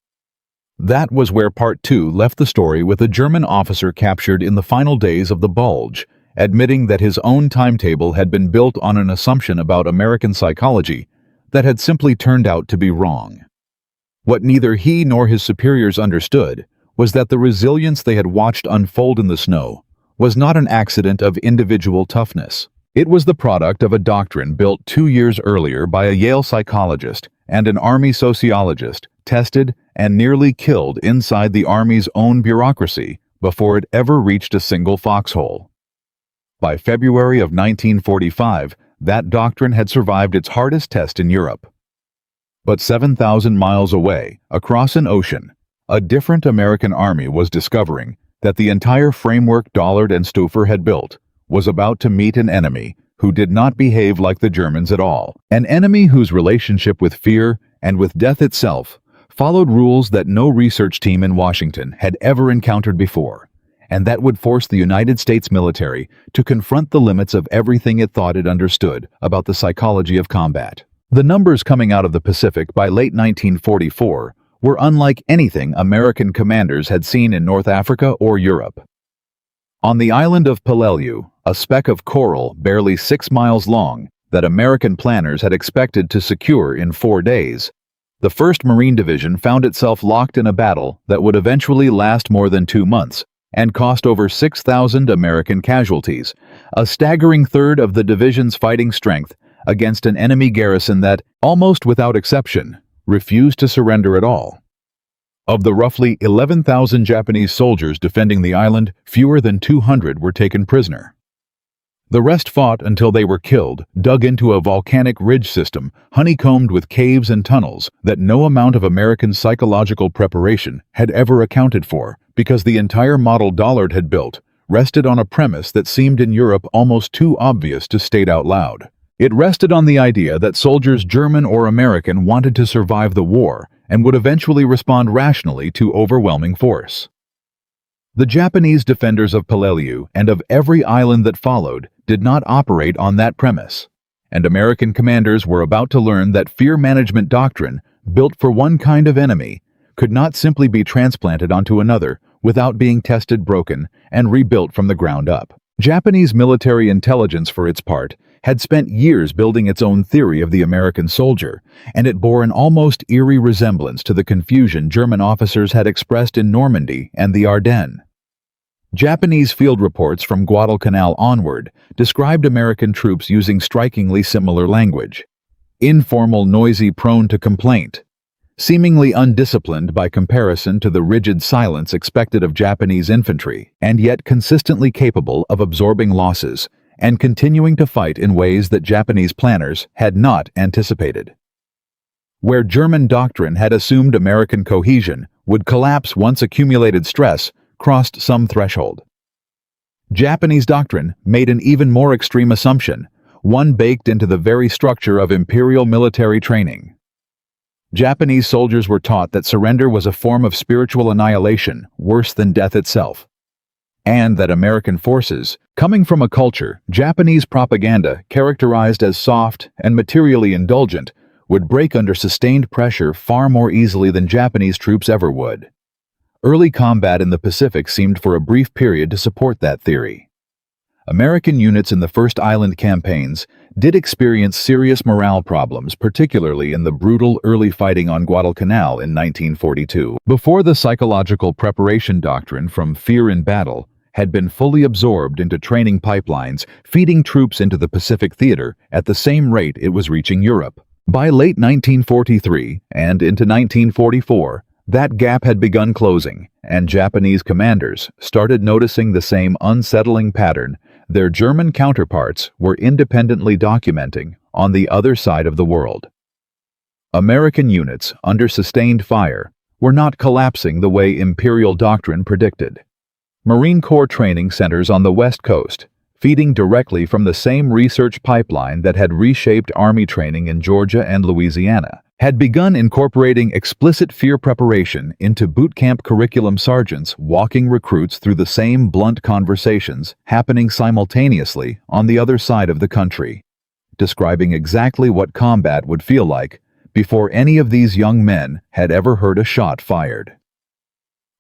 That was where Part 2 left the story with a German officer captured in the final days of the Bulge, admitting that his own timetable had been built on an assumption about American psychology that had simply turned out to be wrong. What neither he nor his superiors understood was that the resilience they had watched unfold in the snow was not an accident of individual toughness. It was the product of a doctrine built 2 years earlier by a Yale psychologist and an Army sociologist, tested and nearly killed inside the Army's own bureaucracy before it ever reached a single foxhole. By February of 1945, that doctrine had survived its hardest test in Europe. But 7,000 miles away, across an ocean, a different American army was discovering that the entire framework Dollard and Stouffer had built was about to meet an enemy who did not behave like the Germans at all, an enemy whose relationship with fear and with death itself followed rules that no research team in Washington had ever encountered before, and that would force the United States military to confront the limits of everything it thought it understood about the psychology of combat. The numbers coming out of the Pacific by late 1944 were unlike anything American commanders had seen in North Africa or Europe. On the island of Peleliu, a speck of coral barely 6 miles long that American planners had expected to secure in 4 days, the 1st Marine Division found itself locked in a battle that would eventually last more than 2 months and cost over 6,000 American casualties, a staggering third of the division's fighting strength against an enemy garrison that, almost without exception, refused to surrender at all. Of the roughly 11,000 Japanese soldiers defending the island, fewer than 200 were taken prisoner. The rest fought until they were killed, dug into a volcanic ridge system, honeycombed with caves and tunnels that no amount of American psychological preparation had ever accounted for, because the entire model Dollard had built rested on a premise that seemed in Europe almost too obvious to state out loud. It rested on the idea that soldiers, German or American, wanted to survive the war and would eventually respond rationally to overwhelming force. The Japanese defenders of Peleliu and of every island that followed did not operate on that premise, and American commanders were about to learn that fear management doctrine, built for one kind of enemy, could not simply be transplanted onto another without being tested, broken, and rebuilt from the ground up. Japanese military intelligence, for its part, had spent years building its own theory of the American soldier, and it bore an almost eerie resemblance to the confusion German officers had expressed in Normandy and the Ardennes. Japanese field reports from Guadalcanal onward described American troops using strikingly similar language. Informal, noisy, prone to complaint. Seemingly undisciplined by comparison to the rigid silence expected of Japanese infantry, and yet consistently capable of absorbing losses and continuing to fight in ways that Japanese planners had not anticipated. Where German doctrine had assumed American cohesion would collapse once accumulated stress crossed some threshold, Japanese doctrine made an even more extreme assumption, one baked into the very structure of imperial military training. Japanese soldiers were taught that surrender was a form of spiritual annihilation worse than death itself, and that American forces, coming from a culture Japanese propaganda characterized as soft and materially indulgent, would break under sustained pressure far more easily than Japanese troops ever would. Early combat in the Pacific seemed for a brief period to support that theory. American units in the first island campaigns did experience serious morale problems, particularly in the brutal early fighting on Guadalcanal in 1942, before the psychological preparation doctrine from fear in battle had been fully absorbed into training pipelines, feeding troops into the Pacific theater at the same rate it was reaching Europe. By late 1943 and into 1944, that gap had begun closing, and Japanese commanders started noticing the same unsettling pattern their German counterparts were independently documenting on the other side of the world. American units, under sustained fire, were not collapsing the way imperial doctrine predicted. Marine Corps training centers on the West Coast, feeding directly from the same research pipeline that had reshaped Army training in Georgia and Louisiana, had begun incorporating explicit fear preparation into boot camp curriculum, sergeants walking recruits through the same blunt conversations happening simultaneously on the other side of the country, describing exactly what combat would feel like before any of these young men had ever heard a shot fired.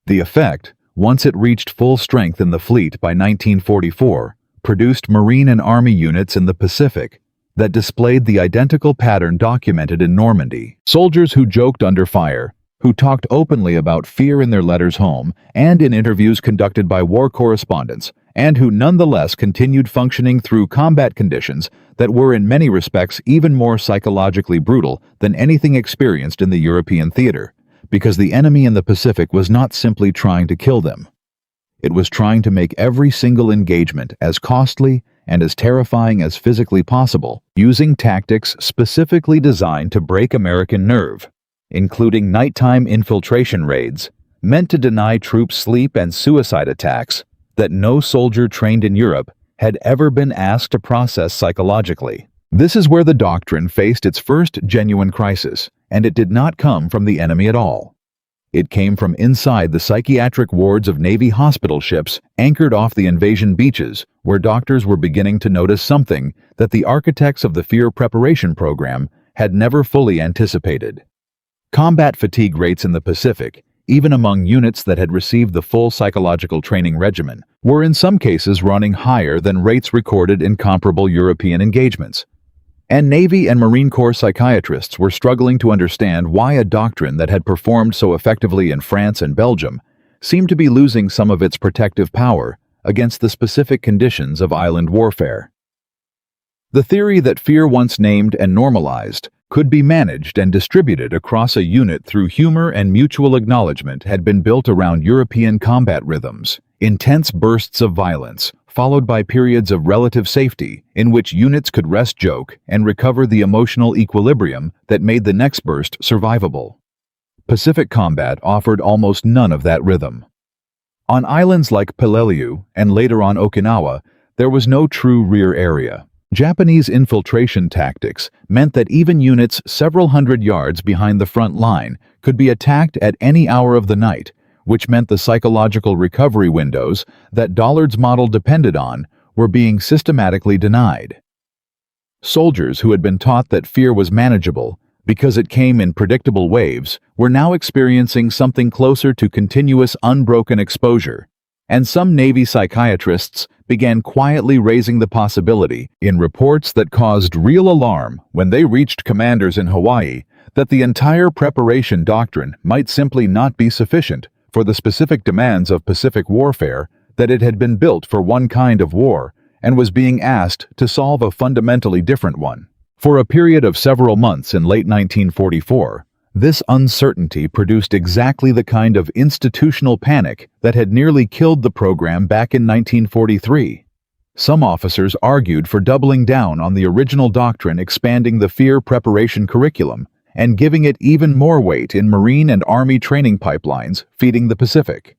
The effect, once it reached full strength in the fleet by 1944, produced Marine and Army units in the Pacific that displayed the identical pattern documented in Normandy. Soldiers who joked under fire, who talked openly about fear in their letters home and in interviews conducted by war correspondents, and who nonetheless continued functioning through combat conditions that were in many respects even more psychologically brutal than anything experienced in the European theater, because the enemy in the Pacific was not simply trying to kill them. It was trying to make every single engagement as costly and as terrifying as physically possible, using tactics specifically designed to break American nerve, including nighttime infiltration raids meant to deny troops sleep and suicide attacks that no soldier trained in Europe had ever been asked to process psychologically. This is where the doctrine faced its first genuine crisis, and it did not come from the enemy at all. It came from inside the psychiatric wards of Navy hospital ships anchored off the invasion beaches, where doctors were beginning to notice something that the architects of the fear preparation program had never fully anticipated. Combat fatigue rates in the Pacific, even among units that had received the full psychological training regimen, were in some cases running higher than rates recorded in comparable European engagements. And Navy and Marine Corps psychiatrists were struggling to understand why a doctrine that had performed so effectively in France and Belgium seemed to be losing some of its protective power against the specific conditions of island warfare. The theory that fear once named and normalized could be managed and distributed across a unit through humor and mutual acknowledgement had been built around European combat rhythms, intense bursts of violence, followed by periods of relative safety in which units could rest joke and recover the emotional equilibrium that made the next burst survivable. Pacific combat offered almost none of that rhythm. On islands like Peleliu and later on Okinawa, there was no true rear area. Japanese infiltration tactics meant that even units several hundred yards behind the front line could be attacked at any hour of the night, which meant the psychological recovery windows that Dollard's model depended on were being systematically denied. Soldiers who had been taught that fear was manageable because it came in predictable waves were now experiencing something closer to continuous unbroken exposure, and some Navy psychiatrists began quietly raising the possibility, in reports that caused real alarm when they reached commanders in Hawaii, that the entire preparation doctrine might simply not be sufficient for the specific demands of Pacific warfare, that it had been built for one kind of war and was being asked to solve a fundamentally different one. For a period of several months in late 1944, this uncertainty produced exactly the kind of institutional panic that had nearly killed the program back in 1943. Some officers argued for doubling down on the original doctrine, expanding the fear preparation curriculum and giving it even more weight in Marine and Army training pipelines feeding the Pacific.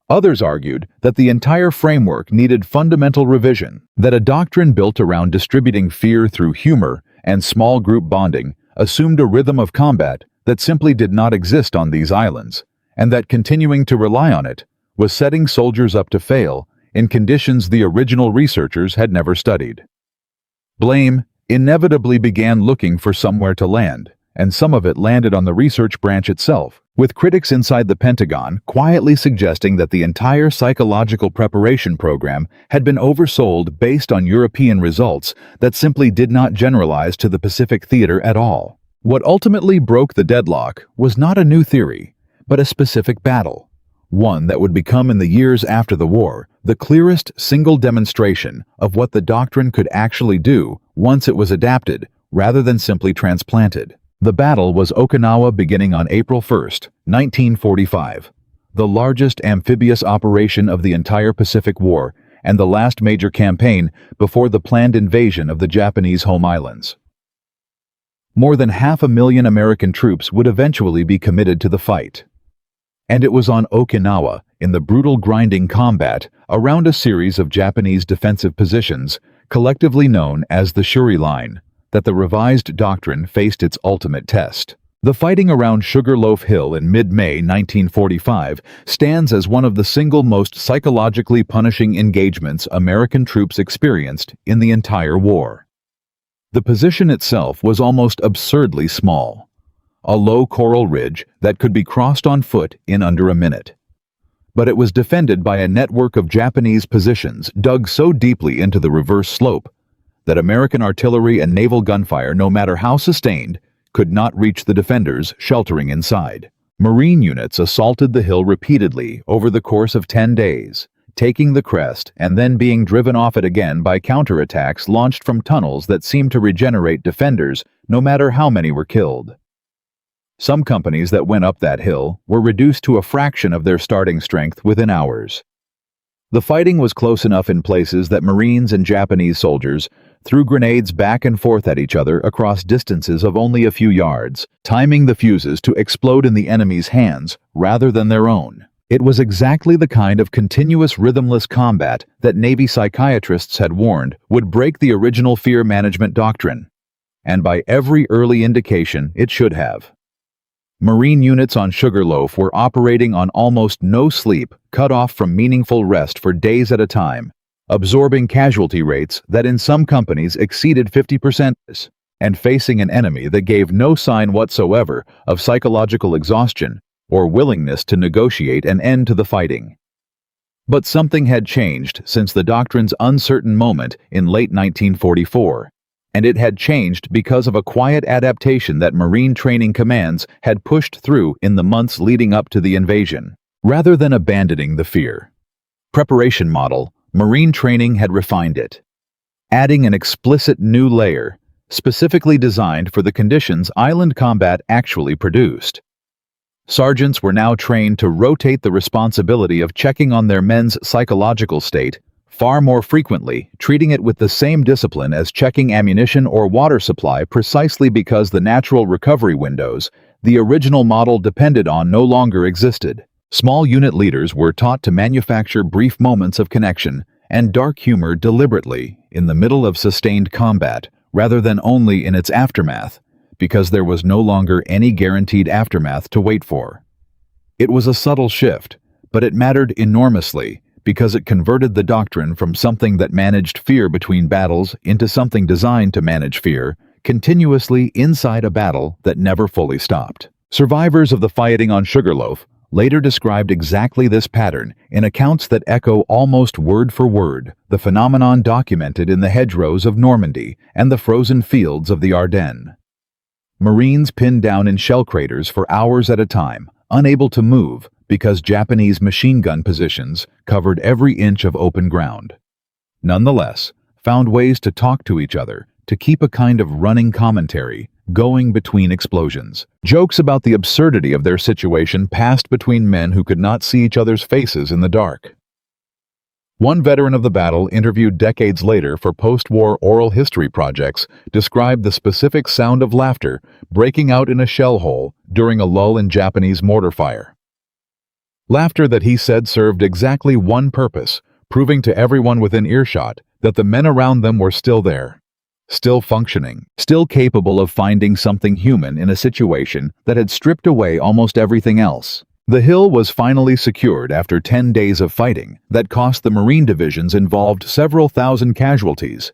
Others argued that the entire framework needed fundamental revision, that a doctrine built around distributing fear through humor and small group bonding assumed a rhythm of combat that simply did not exist on these islands, and that continuing to rely on it was setting soldiers up to fail in conditions the original researchers had never studied. Blame inevitably began looking for somewhere to land, and some of it landed on the research branch itself, with critics inside the Pentagon quietly suggesting that the entire psychological preparation program had been oversold based on European results that simply did not generalize to the Pacific theater at all. What ultimately broke the deadlock was not a new theory, but a specific battle, one that would become in the years after the war the clearest single demonstration of what the doctrine could actually do once it was adapted rather than simply transplanted. The battle was Okinawa beginning on April 1, 1945, the largest amphibious operation of the entire Pacific War and the last major campaign before the planned invasion of the Japanese home islands. More than 500,000 American troops would eventually be committed to the fight. And it was on Okinawa, in the brutal grinding combat around a series of Japanese defensive positions, collectively known as the Shuri Line, that the revised doctrine faced its ultimate test. The fighting around Sugarloaf Hill in mid-May 1945 stands as one of the single most psychologically punishing engagements American troops experienced in the entire war. The position itself was almost absurdly small, a low coral ridge that could be crossed on foot in under a minute. But it was defended by a network of Japanese positions dug so deeply into the reverse slope that American artillery and naval gunfire, no matter how sustained, could not reach the defenders sheltering inside. Marine units assaulted the hill repeatedly over the course of 10 days, taking the crest and then being driven off it again by counterattacks launched from tunnels that seemed to regenerate defenders no matter how many were killed. Some companies that went up that hill were reduced to a fraction of their starting strength within hours. The fighting was close enough in places that Marines and Japanese soldiers threw grenades back and forth at each other across distances of only a few yards, timing the fuses to explode in the enemy's hands rather than their own. It was exactly the kind of continuous rhythmless combat that Navy psychiatrists had warned would break the original fear management doctrine, and by every early indication it should have. Marine units on Sugarloaf were operating on almost no sleep, cut off from meaningful rest for days at a time, absorbing casualty rates that in some companies exceeded 50%. and facing an enemy that gave no sign whatsoever of psychological exhaustion or willingness to negotiate an end to the fighting. But something had changed since the doctrine's uncertain moment in late 1944, and it had changed because of a quiet adaptation that Marine training commands had pushed through in the months leading up to the invasion. Rather than abandoning the fear preparation model, Marine training had refined it, adding an explicit new layer, specifically designed for the conditions island combat actually produced. Sergeants were now trained to rotate the responsibility of checking on their men's psychological state far more frequently, treating it with the same discipline as checking ammunition or water supply, precisely because the natural recovery windows the original model depended on no longer existed. Small unit leaders were taught to manufacture brief moments of connection and dark humor deliberately in the middle of sustained combat, rather than only in its aftermath, because there was no longer any guaranteed aftermath to wait for. It was a subtle shift, but it mattered enormously because it converted the doctrine from something that managed fear between battles into something designed to manage fear continuously inside a battle that never fully stopped. Survivors of the fighting on Sugarloaf later described exactly this pattern in accounts that echo almost word for word the phenomenon documented in the hedgerows of Normandy and the frozen fields of the Ardennes. Marines pinned down in shell craters for hours at a time, unable to move because Japanese machine gun positions covered every inch of open ground. Nonetheless, found ways to talk to each other, to keep a kind of running commentary going between explosions. Jokes about the absurdity of their situation passed between men who could not see each other's faces in the dark. One veteran of the battle, interviewed decades later for post-war oral history projects, described the specific sound of laughter breaking out in a shell hole during a lull in Japanese mortar fire. Laughter that he said served exactly one purpose, proving to everyone within earshot that the men around them were still there, still functioning, still capable of finding something human in a situation that had stripped away almost everything else. The hill was finally secured after 10 days of fighting that cost the Marine divisions involved several thousand casualties,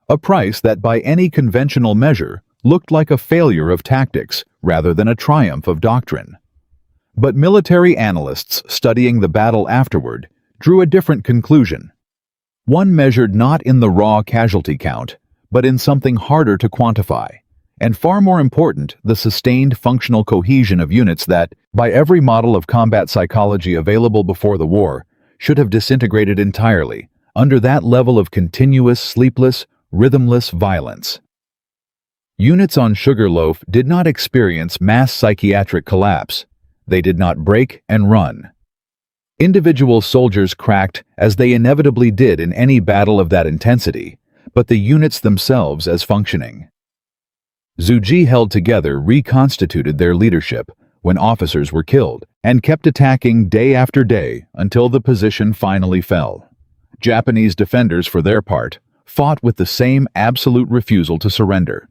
a price that by any conventional measure looked like a failure of tactics rather than a triumph of doctrine. But military analysts studying the battle afterward drew a different conclusion. One measured not in the raw casualty count, but in something harder to quantify, and far more important, the sustained functional cohesion of units that, by every model of combat psychology available before the war, should have disintegrated entirely under that level of continuous, sleepless, rhythmless violence. Units on Sugarloaf did not experience mass psychiatric collapse. They did not break and run. Individual soldiers cracked, as they inevitably did in any battle of that intensity, but the units themselves as functioning. Zuji held together reconstituted their leadership when officers were killed and kept attacking day after day until the position finally fell. Japanese defenders, for their part, fought with the same absolute refusal to surrender.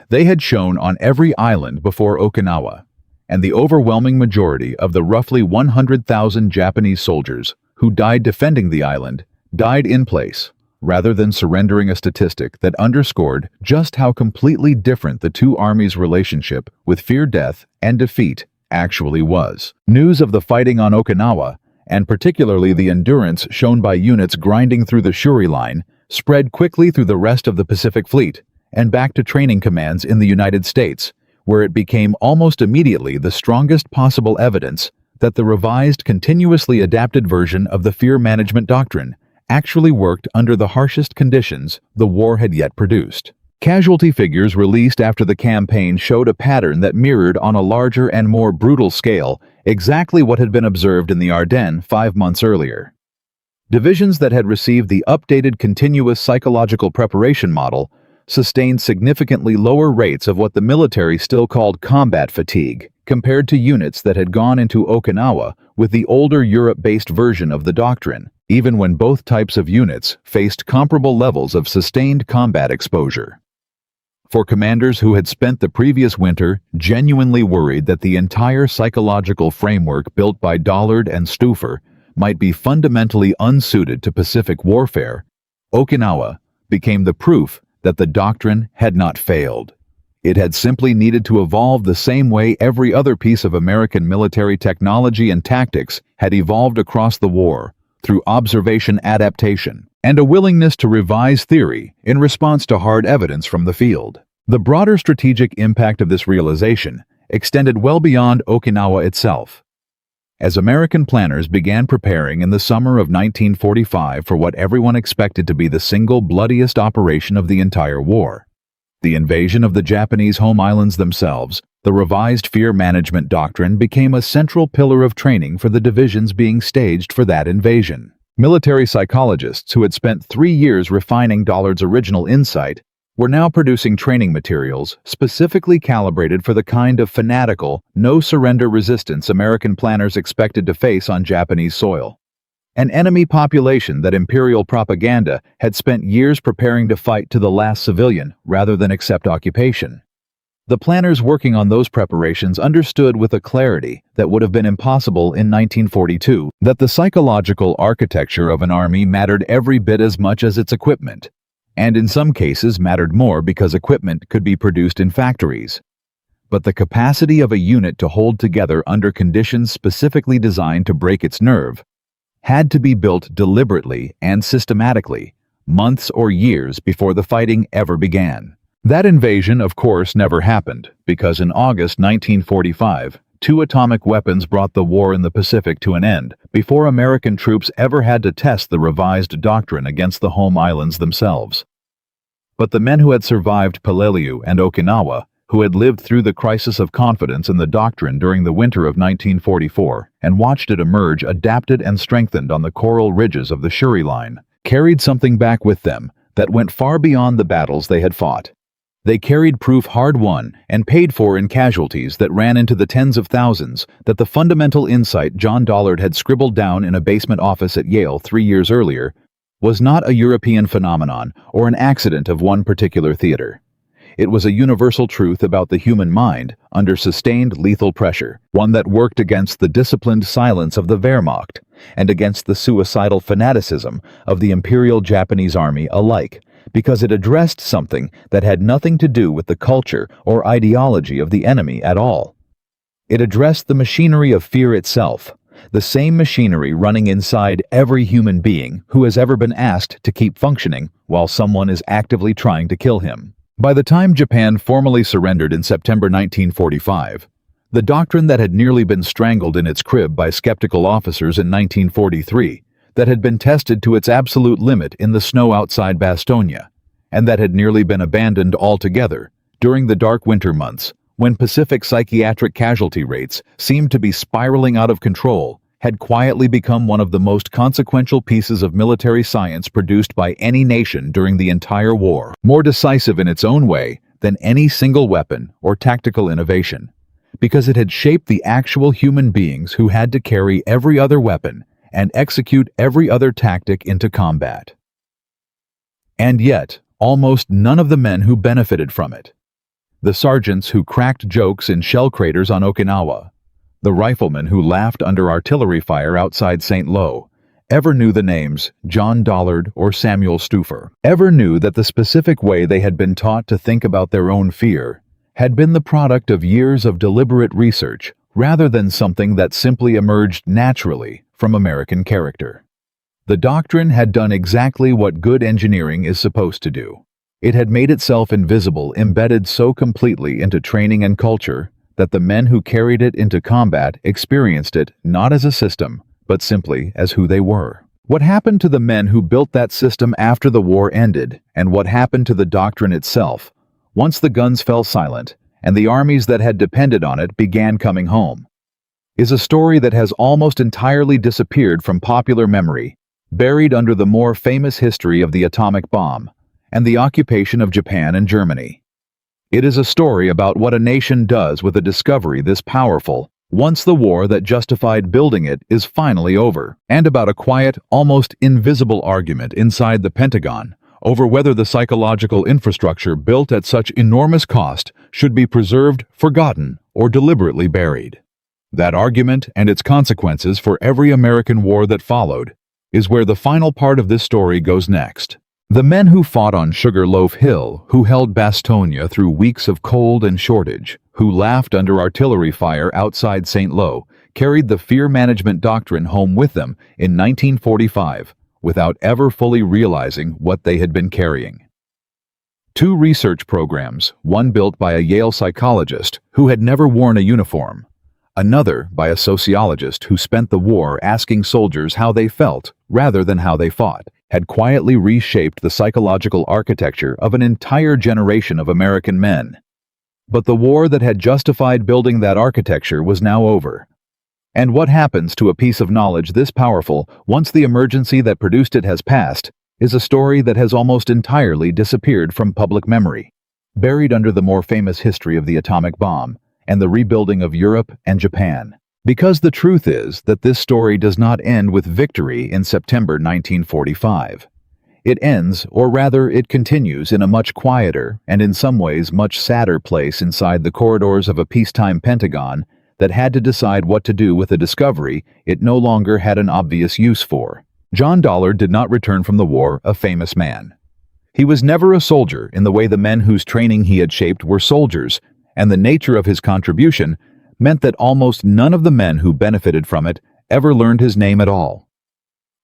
They had shown on every island before Okinawa, and the overwhelming majority of the roughly 100,000 Japanese soldiers who died defending the island died in place, rather than surrendering, a statistic that underscored just how completely different the two armies' relationship with fear, death, and defeat actually was. News of the fighting on Okinawa, and particularly the endurance shown by units grinding through the Shuri line, spread quickly through the rest of the Pacific Fleet and back to training commands in the United States, where it became almost immediately the strongest possible evidence that the revised, continuously adapted version of the fear management doctrine actually worked under the harshest conditions the war had yet produced. Casualty figures released after the campaign showed a pattern that mirrored on a larger and more brutal scale exactly what had been observed in the Ardennes 5 months earlier. Divisions that had received the updated continuous psychological preparation model sustained significantly lower rates of what the military still called combat fatigue compared to units that had gone into Okinawa with the older Europe-based version of the doctrine, even when both types of units faced comparable levels of sustained combat exposure. For commanders who had spent the previous winter genuinely worried that the entire psychological framework built by Dollard and Stauffer might be fundamentally unsuited to Pacific warfare, Okinawa became the proof that the doctrine had not failed. It had simply needed to evolve the same way every other piece of American military technology and tactics had evolved across the war, through observation adaptation, and a willingness to revise theory in response to hard evidence from the field. The broader strategic impact of this realization extended well beyond Okinawa itself. As American planners began preparing in the summer of 1945 for what everyone expected to be the single bloodiest operation of the entire war, the invasion of the Japanese home islands themselves, the revised fear management doctrine became a central pillar of training for the divisions being staged for that invasion. Military psychologists who had spent 3 years refining Dollard's original insight were now producing training materials specifically calibrated for the kind of fanatical, no-surrender resistance American planners expected to face on Japanese soil. An enemy population that imperial propaganda had spent years preparing to fight to the last civilian rather than accept occupation. The planners working on those preparations understood with a clarity that would have been impossible in 1942 that the psychological architecture of an army mattered every bit as much as its equipment, and in some cases mattered more because equipment could be produced in factories. But the capacity of a unit to hold together under conditions specifically designed to break its nerve had to be built deliberately and systematically, months or years before the fighting ever began. That invasion, of course, never happened, because in August 1945, 2 atomic weapons brought the war in the Pacific to an end, before American troops ever had to test the revised doctrine against the home islands themselves. But the men who had survived Peleliu and Okinawa, who had lived through the crisis of confidence in the doctrine during the winter of 1944 and watched it emerge adapted and strengthened on the coral ridges of the Shuri Line, carried something back with them that went far beyond the battles they had fought. They carried proof hard-won and paid for in casualties that ran into the tens of thousands that the fundamental insight John Dollard had scribbled down in a basement office at Yale 3 years earlier was not a European phenomenon or an accident of one particular theater. It was a universal truth about the human mind under sustained lethal pressure, one that worked against the disciplined silence of the Wehrmacht and against the suicidal fanaticism of the Imperial Japanese Army alike, because it addressed something that had nothing to do with the culture or ideology of the enemy at all. It addressed the machinery of fear itself, the same machinery running inside every human being who has ever been asked to keep functioning while someone is actively trying to kill him. By the time Japan formally surrendered in September 1945, the doctrine that had nearly been strangled in its crib by skeptical officers in 1943, that had been tested to its absolute limit in the snow outside Bastogne, and that had nearly been abandoned altogether during the dark winter months when Pacific psychiatric casualty rates seemed to be spiraling out of control, had quietly become one of the most consequential pieces of military science produced by any nation during the entire war, more decisive in its own way than any single weapon or tactical innovation, because it had shaped the actual human beings who had to carry every other weapon and execute every other tactic into combat. And yet, almost none of the men who benefited from it, the sergeants who cracked jokes in shell craters on Okinawa, the riflemen who laughed under artillery fire outside St. Lo, ever knew the names John Dollard or Samuel Stuffer, ever knew that the specific way they had been taught to think about their own fear had been the product of years of deliberate research rather than something that simply emerged naturally from American character. The doctrine had done exactly what good engineering is supposed to do. It had made itself invisible, embedded so completely into training and culture that the men who carried it into combat experienced it not as a system, but simply as who they were. What happened to the men who built that system after the war ended, and what happened to the doctrine itself, once the guns fell silent and the armies that had depended on it began coming home, is a story that has almost entirely disappeared from popular memory, buried under the more famous history of the atomic bomb and the occupation of Japan and Germany. It is a story about what a nation does with a discovery this powerful, once the war that justified building it is finally over, and about a quiet, almost invisible argument inside the Pentagon over whether the psychological infrastructure built at such enormous cost should be preserved, forgotten, or deliberately buried. That argument and its consequences for every American war that followed is where the final part of this story goes next. The men who fought on Sugarloaf Hill, who held Bastogne through weeks of cold and shortage, who laughed under artillery fire outside St. Lo, carried the fear management doctrine home with them in 1945 without ever fully realizing what they had been carrying. Two research programs, one built by a Yale psychologist who had never worn a uniform, another by a sociologist who spent the war asking soldiers how they felt rather than how they fought, had quietly reshaped the psychological architecture of an entire generation of American men. But the war that had justified building that architecture was now over. And what happens to a piece of knowledge this powerful once the emergency that produced it has passed is a story that has almost entirely disappeared from public memory, buried under the more famous history of the atomic bomb and the rebuilding of Europe and Japan. Because the truth is that this story does not end with victory in September 1945. It ends, or rather it continues, in a much quieter and in some ways much sadder place inside the corridors of a peacetime Pentagon that had to decide what to do with a discovery it no longer had an obvious use for. John Dollard did not return from the war a famous man. He was never a soldier in the way the men whose training he had shaped were soldiers, and the nature of his contribution meant that almost none of the men who benefited from it ever learned his name at all.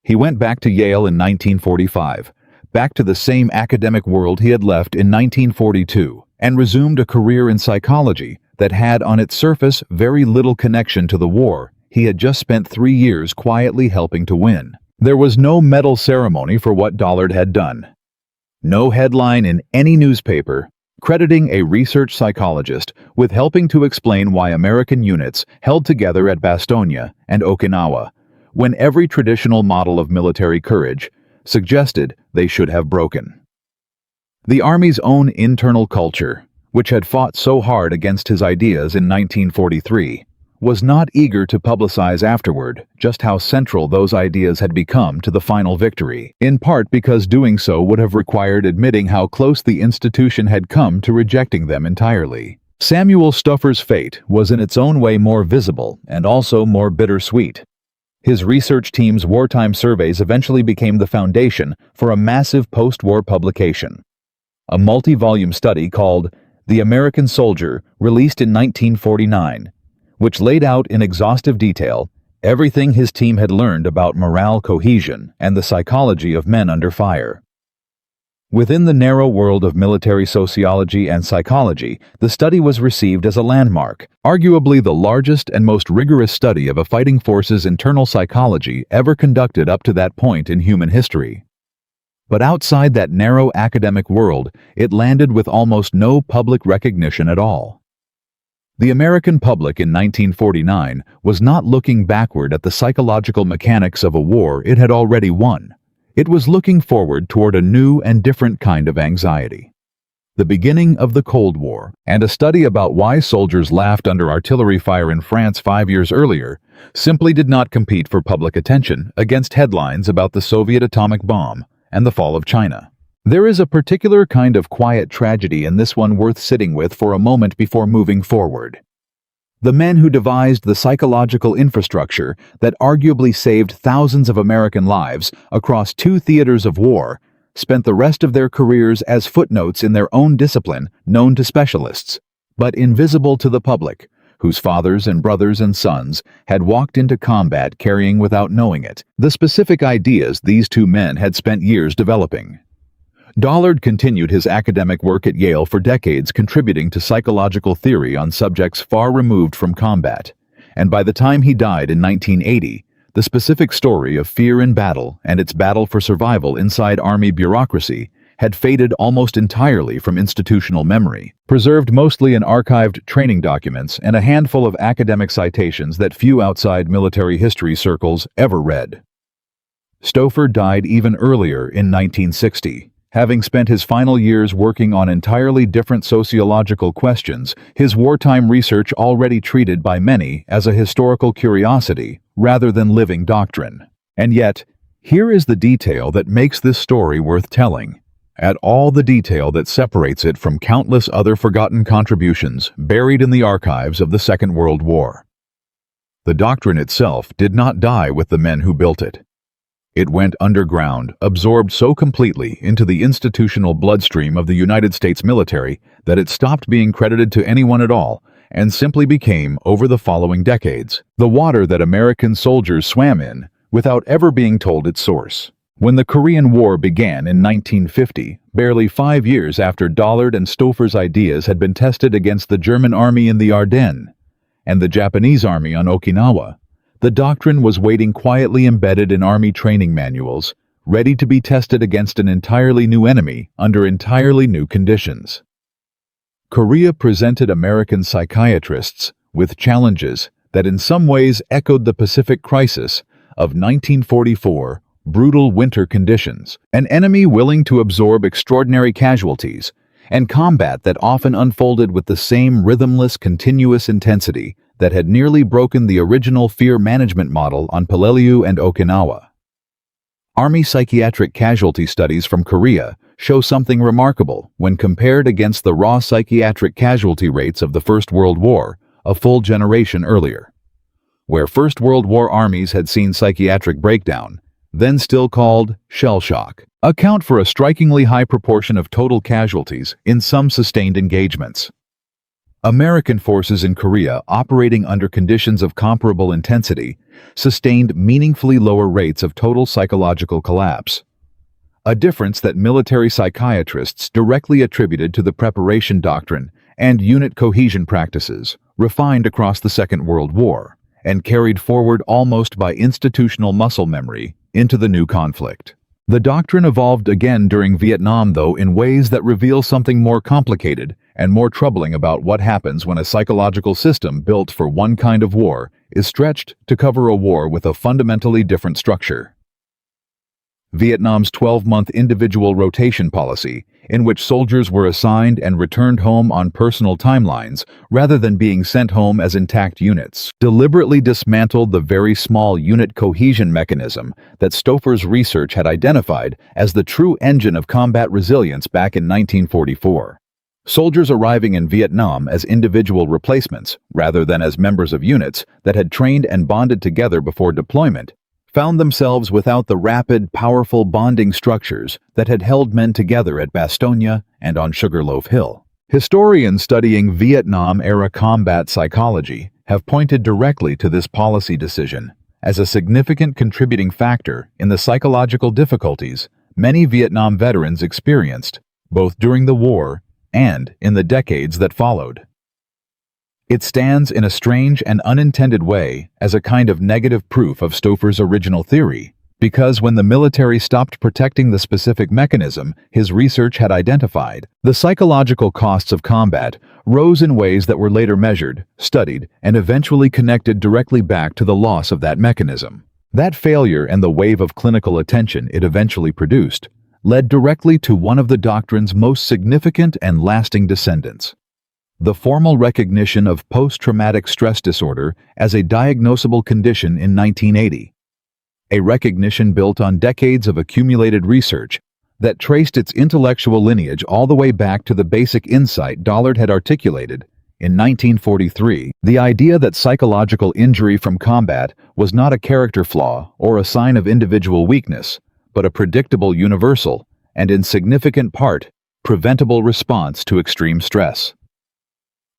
He went back to Yale in 1945, back to the same academic world he had left in 1942, and resumed a career in psychology that had on its surface very little connection to the war he had just spent 3 years quietly helping to win. There was no medal ceremony for what Dollard had done. No headline in any newspaper crediting a research psychologist with helping to explain why American units held together at Bastogne and Okinawa, when every traditional model of military courage suggested they should have broken. The Army's own internal culture, which had fought so hard against his ideas in 1943, was not eager to publicize afterward just how central those ideas had become to the final victory, in part because doing so would have required admitting how close the institution had come to rejecting them entirely. Samuel Stuffer's fate was in its own way more visible and also more bittersweet. His research team's wartime surveys eventually became the foundation for a massive post-war publication, a multi-volume study called The American Soldier, released in 1949, which laid out in exhaustive detail everything his team had learned about morale cohesion and the psychology of men under fire. Within the narrow world of military sociology and psychology, the study was received as a landmark, arguably the largest and most rigorous study of a fighting force's internal psychology ever conducted up to that point in human history. But outside that narrow academic world, it landed with almost no public recognition at all. The American public in 1949 was not looking backward at the psychological mechanics of a war it had already won. It was looking forward toward a new and different kind of anxiety. The beginning of the Cold War, and a study about why soldiers laughed under artillery fire in France 5 years earlier, simply did not compete for public attention against headlines about the Soviet atomic bomb and the fall of China. There is a particular kind of quiet tragedy in this one worth sitting with for a moment before moving forward. The men who devised the psychological infrastructure that arguably saved thousands of American lives across 2 theaters of war spent the rest of their careers as footnotes in their own discipline known to specialists, but invisible to the public, whose fathers and brothers and sons had walked into combat carrying without knowing it the specific ideas these 2 men had spent years developing. Dollard continued his academic work at Yale for decades, contributing to psychological theory on subjects far removed from combat, and by the time he died in 1980, the specific story of fear in battle and its battle for survival inside Army bureaucracy had faded almost entirely from institutional memory, preserved mostly in archived training documents and a handful of academic citations that few outside military history circles ever read. Stoffer died even earlier in 1960. Having spent his final years working on entirely different sociological questions, his wartime research already treated by many as a historical curiosity rather than living doctrine. And yet, here is the detail that makes this story worth telling, at all the detail that separates it from countless other forgotten contributions buried in the archives of the Second World War. The doctrine itself did not die with the men who built it. It went underground, absorbed so completely into the institutional bloodstream of the United States military that it stopped being credited to anyone at all and simply became, over the following decades, the water that American soldiers swam in without ever being told its source. When the Korean War began in 1950, barely 5 years after Dollard and Stouffer's ideas had been tested against the German army in the Ardennes and the Japanese army on Okinawa, the doctrine was waiting quietly embedded in army training manuals, ready to be tested against an entirely new enemy under entirely new conditions. Korea presented American psychiatrists with challenges that in some ways echoed the Pacific Crisis of 1944, brutal winter conditions, an enemy willing to absorb extraordinary casualties, and combat that often unfolded with the same rhythmless, continuous intensity that had nearly broken the original fear management model on Peleliu and Okinawa. Army psychiatric casualty studies from Korea show something remarkable when compared against the raw psychiatric casualty rates of the First World War, a full generation earlier. Where First World War armies had seen psychiatric breakdown, then still called shell shock, account for a strikingly high proportion of total casualties in some sustained engagements. American forces in Korea, operating under conditions of comparable intensity, sustained meaningfully lower rates of total psychological collapse, a difference that military psychiatrists directly attributed to the preparation doctrine and unit cohesion practices refined across the Second World War and carried forward almost by institutional muscle memory into the new conflict. The doctrine evolved again during Vietnam, though, in ways that reveal something more complicated and more troubling about what happens when a psychological system built for one kind of war is stretched to cover a war with a fundamentally different structure. Vietnam's 12-month individual rotation policy, in which soldiers were assigned and returned home on personal timelines rather than being sent home as intact units, deliberately dismantled the very small unit cohesion mechanism that Stouffer's research had identified as the true engine of combat resilience back in 1944. Soldiers arriving in Vietnam as individual replacements, rather than as members of units that had trained and bonded together before deployment, found themselves without the rapid, powerful bonding structures that had held men together at Bastogne and on Sugarloaf Hill. Historians studying Vietnam-era combat psychology have pointed directly to this policy decision as a significant contributing factor in the psychological difficulties many Vietnam veterans experienced, both during the war and in the decades that followed. It stands in a strange and unintended way as a kind of negative proof of Stouffer's original theory, because when the military stopped protecting the specific mechanism his research had identified, the psychological costs of combat rose in ways that were later measured, studied, and eventually connected directly back to the loss of that mechanism. That failure and the wave of clinical attention it eventually produced led directly to one of the doctrine's most significant and lasting descendants: the formal recognition of post-traumatic stress disorder as a diagnosable condition in 1980. A recognition built on decades of accumulated research that traced its intellectual lineage all the way back to the basic insight Dollard had articulated in 1943, the idea that psychological injury from combat was not a character flaw or a sign of individual weakness, but a predictable universal and, in significant part, preventable response to extreme stress.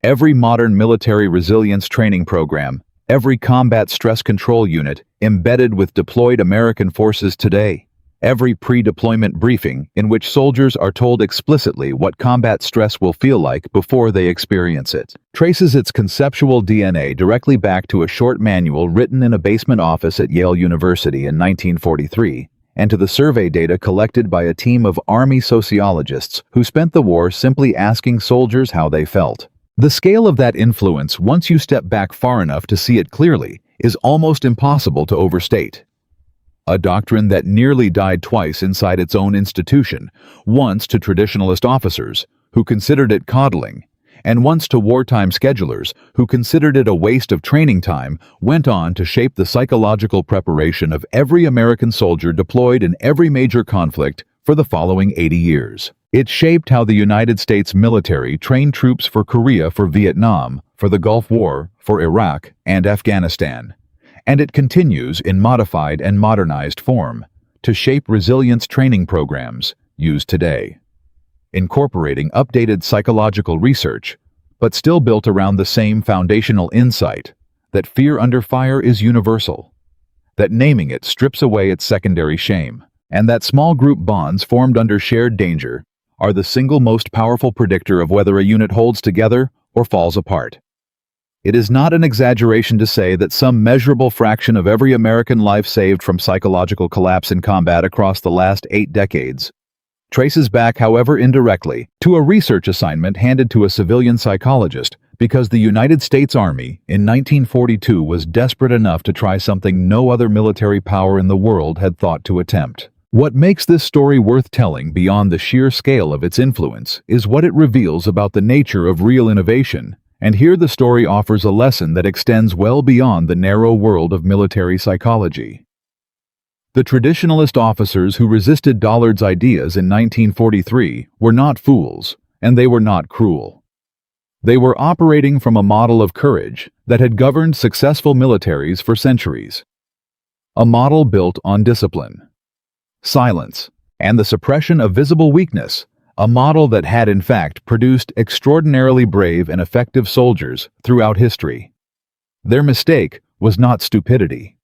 Every modern military resilience training program, every combat stress control unit embedded with deployed American forces today, every pre-deployment briefing in which soldiers are told explicitly what combat stress will feel like before they experience it, traces its conceptual DNA directly back to a short manual written in a basement office at Yale University in 1943, and to the survey data collected by a team of Army sociologists who spent the war simply asking soldiers how they felt. The scale of that influence, once you step back far enough to see it clearly, is almost impossible to overstate. A doctrine that nearly died twice inside its own institution, once to traditionalist officers, who considered it coddling, and once to wartime schedulers, who considered it a waste of training time, went on to shape the psychological preparation of every American soldier deployed in every major conflict for the following 80 years. It shaped how the United States military trained troops for Korea, for Vietnam, for the Gulf War, for Iraq, and Afghanistan. And it continues in modified and modernized form to shape resilience training programs used today, incorporating updated psychological research, but still built around the same foundational insight that fear under fire is universal, that naming it strips away its secondary shame, and that small group bonds formed under shared danger are the single most powerful predictor of whether a unit holds together or falls apart. It is not an exaggeration to say that some measurable fraction of every American life saved from psychological collapse in combat across the last 8 decades traces back, however indirectly, to a research assignment handed to a civilian psychologist because the United States Army in 1942 was desperate enough to try something no other military power in the world had thought to attempt. What makes this story worth telling beyond the sheer scale of its influence is what it reveals about the nature of real innovation, and here the story offers a lesson that extends well beyond the narrow world of military psychology. The traditionalist officers who resisted Dollard's ideas in 1943 were not fools, and they were not cruel. They were operating from a model of courage that had governed successful militaries for centuries. A model built on discipline, silence, and the suppression of visible weakness, a model that had in fact produced extraordinarily brave and effective soldiers throughout history. Their mistake was not stupidity.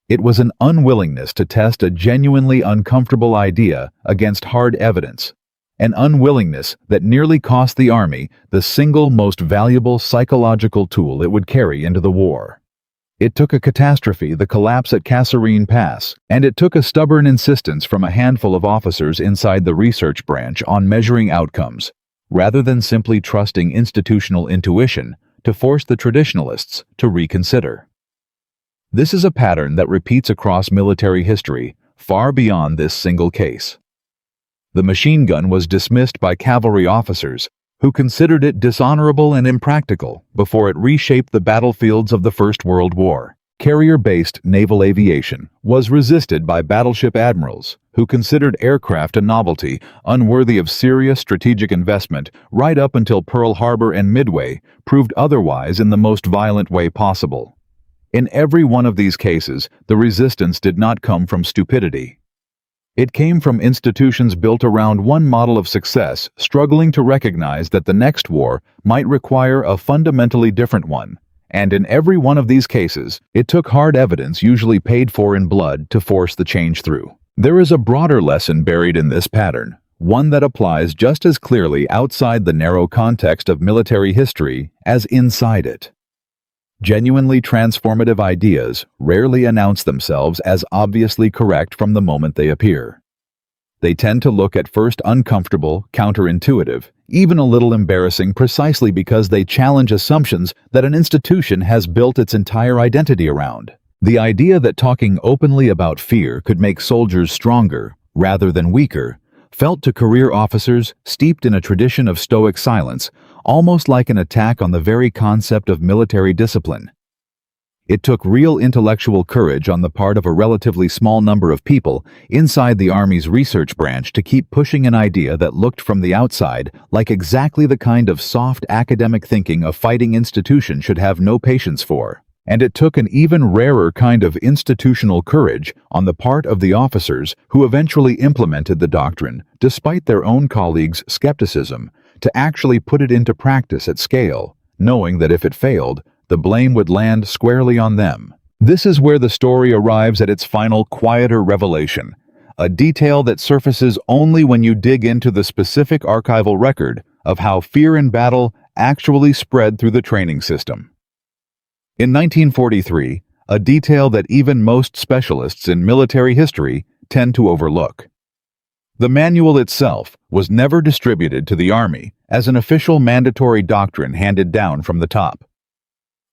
It was an unwillingness to test a genuinely uncomfortable idea against hard evidence, an unwillingness that nearly cost the Army the single most valuable psychological tool it would carry into the war. It took a catastrophe, the collapse at Kasserine Pass, and it took a stubborn insistence from a handful of officers inside the research branch on measuring outcomes, rather than simply trusting institutional intuition to force the traditionalists to reconsider. This is a pattern that repeats across military history, far beyond this single case. The machine gun was dismissed by cavalry officers who considered it dishonorable and impractical before it reshaped the battlefields of the First World War. Carrier-based naval aviation was resisted by battleship admirals who considered aircraft a novelty unworthy of serious strategic investment right up until Pearl Harbor and Midway proved otherwise in the most violent way possible. In every one of these cases, the resistance did not come from stupidity. It came from institutions built around one model of success, struggling to recognize that the next war might require a fundamentally different one. And in every one of these cases, it took hard evidence, usually paid for in blood, to force the change through. There is a broader lesson buried in this pattern, one that applies just as clearly outside the narrow context of military history as inside it. Genuinely transformative ideas rarely announce themselves as obviously correct from the moment they appear. They tend to look at first uncomfortable, counterintuitive, even a little embarrassing, precisely because they challenge assumptions that an institution has built its entire identity around. The idea that talking openly about fear could make soldiers stronger, rather than weaker, felt to career officers steeped in a tradition of stoic silence almost like an attack on the very concept of military discipline. It took real intellectual courage on the part of a relatively small number of people inside the Army's research branch to keep pushing an idea that looked from the outside like exactly the kind of soft academic thinking a fighting institution should have no patience for. And it took an even rarer kind of institutional courage on the part of the officers who eventually implemented the doctrine, despite their own colleagues' skepticism, to actually put it into practice at scale, knowing that if it failed, the blame would land squarely on them. This is where the story arrives at its final, quieter revelation, a detail that surfaces only when you dig into the specific archival record of how fear in battle actually spread through the training system. In 1943, a detail that even most specialists in military history tend to overlook. The manual itself was never distributed to the Army as an official mandatory doctrine handed down from the top.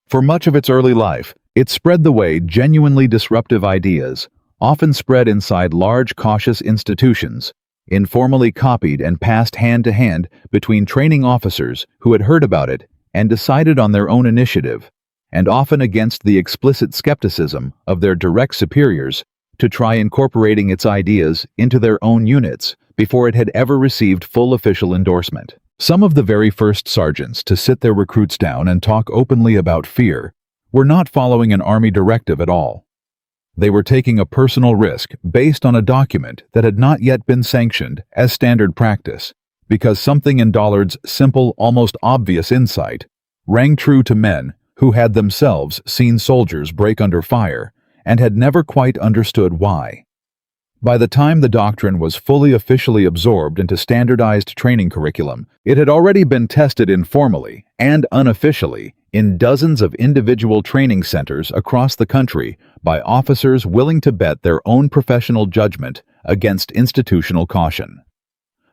For much of its early life, it spread the way genuinely disruptive ideas, often spread inside large, cautious institutions, informally copied and passed hand to hand between training officers who had heard about it and decided on their own initiative, and often against the explicit skepticism of their direct superiors, to try incorporating its ideas into their own units before it had ever received full official endorsement. Some of the very first sergeants to sit their recruits down and talk openly about fear were not following an Army directive at all. They were taking a personal risk based on a document that had not yet been sanctioned as standard practice, because something in Dollard's simple, almost obvious insight rang true to men who had themselves seen soldiers break under fire and had never quite understood why. By the time the doctrine was fully officially absorbed into standardized training curriculum, it had already been tested informally and unofficially in dozens of individual training centers across the country by officers willing to bet their own professional judgment against institutional caution.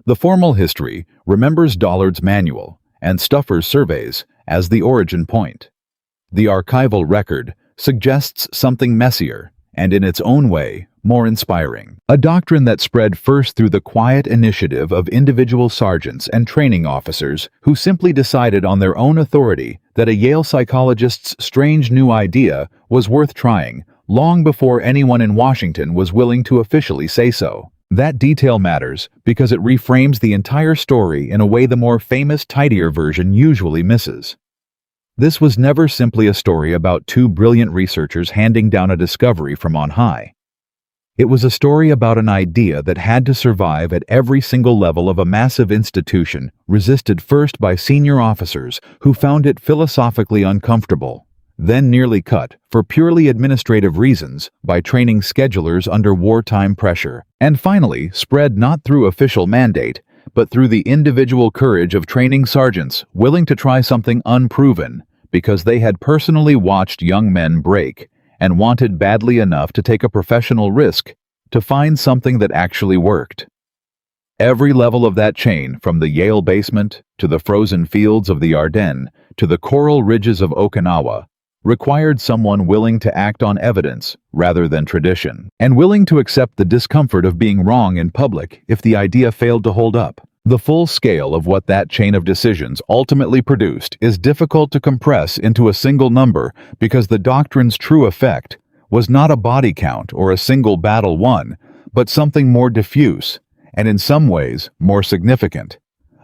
The formal history remembers Dollard's manual and Stuffer's surveys as the origin point. The archival record suggests something messier and, in its own way, more inspiring. A doctrine that spread first through the quiet initiative of individual sergeants and training officers who simply decided on their own authority that a Yale psychologist's strange new idea was worth trying long before anyone in Washington was willing to officially say so. That detail matters because it reframes the entire story in a way the more famous, tidier version usually misses. This was never simply a story about two brilliant researchers handing down a discovery from on high. It was a story about an idea that had to survive at every single level of a massive institution, resisted first by senior officers who found it philosophically uncomfortable, then nearly cut, for purely administrative reasons, by training schedulers under wartime pressure, and finally spread not through official mandate, but through the individual courage of training sergeants willing to try something unproven because they had personally watched young men break and wanted badly enough to take a professional risk to find something that actually worked. Every level of that chain, from the Yale basement to the frozen fields of the Ardennes to the coral ridges of Okinawa, required someone willing to act on evidence rather than tradition, and willing to accept the discomfort of being wrong in public if the idea failed to hold up. The full scale of what that chain of decisions ultimately produced is difficult to compress into a single number because the doctrine's true effect was not a body count or a single battle won, but something more diffuse and in some ways more significant.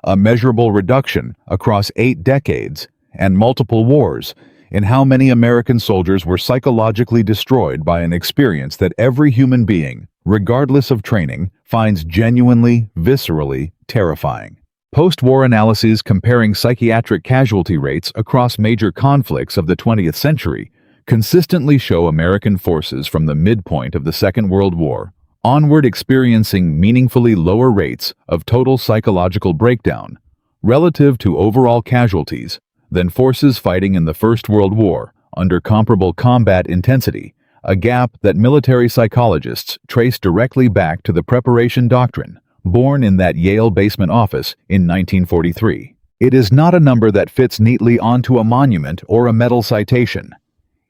A measurable reduction across 8 decades and multiple wars in how many American soldiers were psychologically destroyed by an experience that every human being, regardless of training, finds genuinely, viscerally terrifying. Post-war analyses comparing psychiatric casualty rates across major conflicts of the 20th century consistently show American forces from the midpoint of the Second World War onward experiencing meaningfully lower rates of total psychological breakdown relative to overall casualties than forces fighting in the First World War under comparable combat intensity, a gap that military psychologists trace directly back to the preparation doctrine born in that Yale basement office in 1943. It is not a number that fits neatly onto a monument or a medal citation.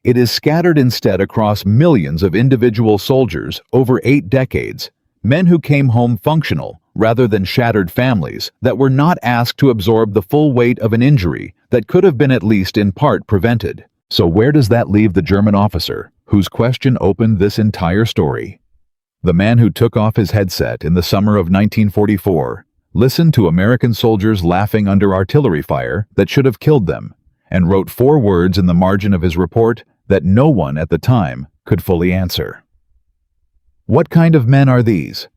It is scattered instead across millions of individual soldiers over 8 decades, men who came home functional rather than shattered families that were not asked to absorb the full weight of an injury that could have been at least in part prevented. So where does that leave the German officer whose question opened this entire story? The man who took off his headset in the summer of 1944, listened to American soldiers laughing under artillery fire that should have killed them, and wrote 4 words in the margin of his report that no one at the time could fully answer. What kind of men are these?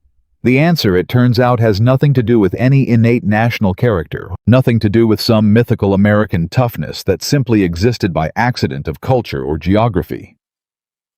The answer, it turns out, has nothing to do with any innate national character, nothing to do with some mythical American toughness that simply existed by accident of culture or geography.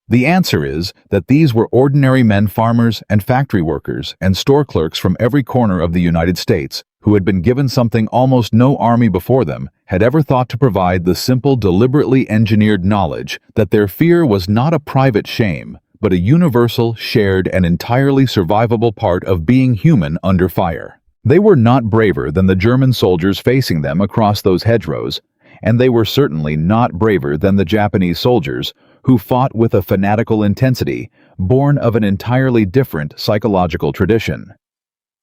The answer is that these were ordinary men, farmers and factory workers and store clerks from every corner of the United States who had been given something almost no army before them had ever thought to provide: the simple, deliberately engineered knowledge that their fear was not a private shame, but a universal, shared, and entirely survivable part of being human under fire. They were not braver than the German soldiers facing them across those hedgerows, and they were certainly not braver than the Japanese soldiers who fought with a fanatical intensity born of an entirely different psychological tradition.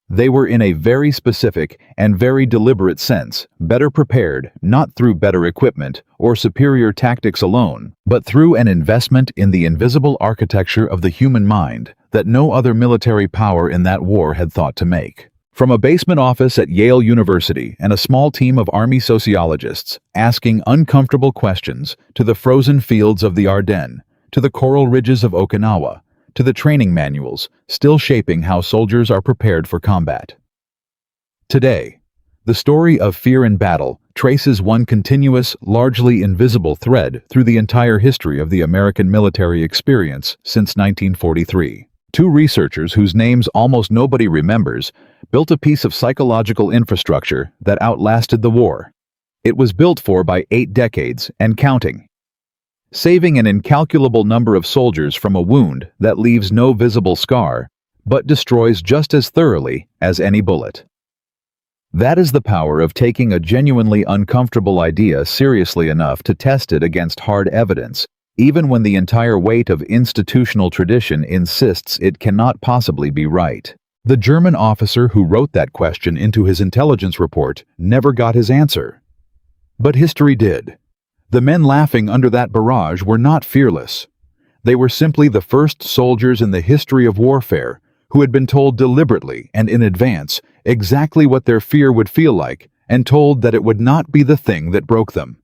They were, in a very specific and very deliberate sense, better prepared, not through better equipment or superior tactics alone, but through an investment in the invisible architecture of the human mind that no other military power in that war had thought to make. From a basement office at Yale University and a small team of Army sociologists asking uncomfortable questions to the frozen fields of the Ardennes, to the coral ridges of Okinawa, to the training manuals, still shaping how soldiers are prepared for combat. Today, the story of fear in battle traces one continuous, largely invisible thread through the entire history of the American military experience since 1943. Two researchers whose names almost nobody remembers built a piece of psychological infrastructure that outlasted the war. It was built for by 8 decades and counting, saving an incalculable number of soldiers from a wound that leaves no visible scar, but destroys just as thoroughly as any bullet. That is the power of taking a genuinely uncomfortable idea seriously enough to test it against hard evidence, even when the entire weight of institutional tradition insists it cannot possibly be right. The German officer who wrote that question into his intelligence report never got his answer. But history did. The men laughing under that barrage were not fearless. They were simply the first soldiers in the history of warfare who had been told deliberately and in advance exactly what their fear would feel like, and told that it would not be the thing that broke them.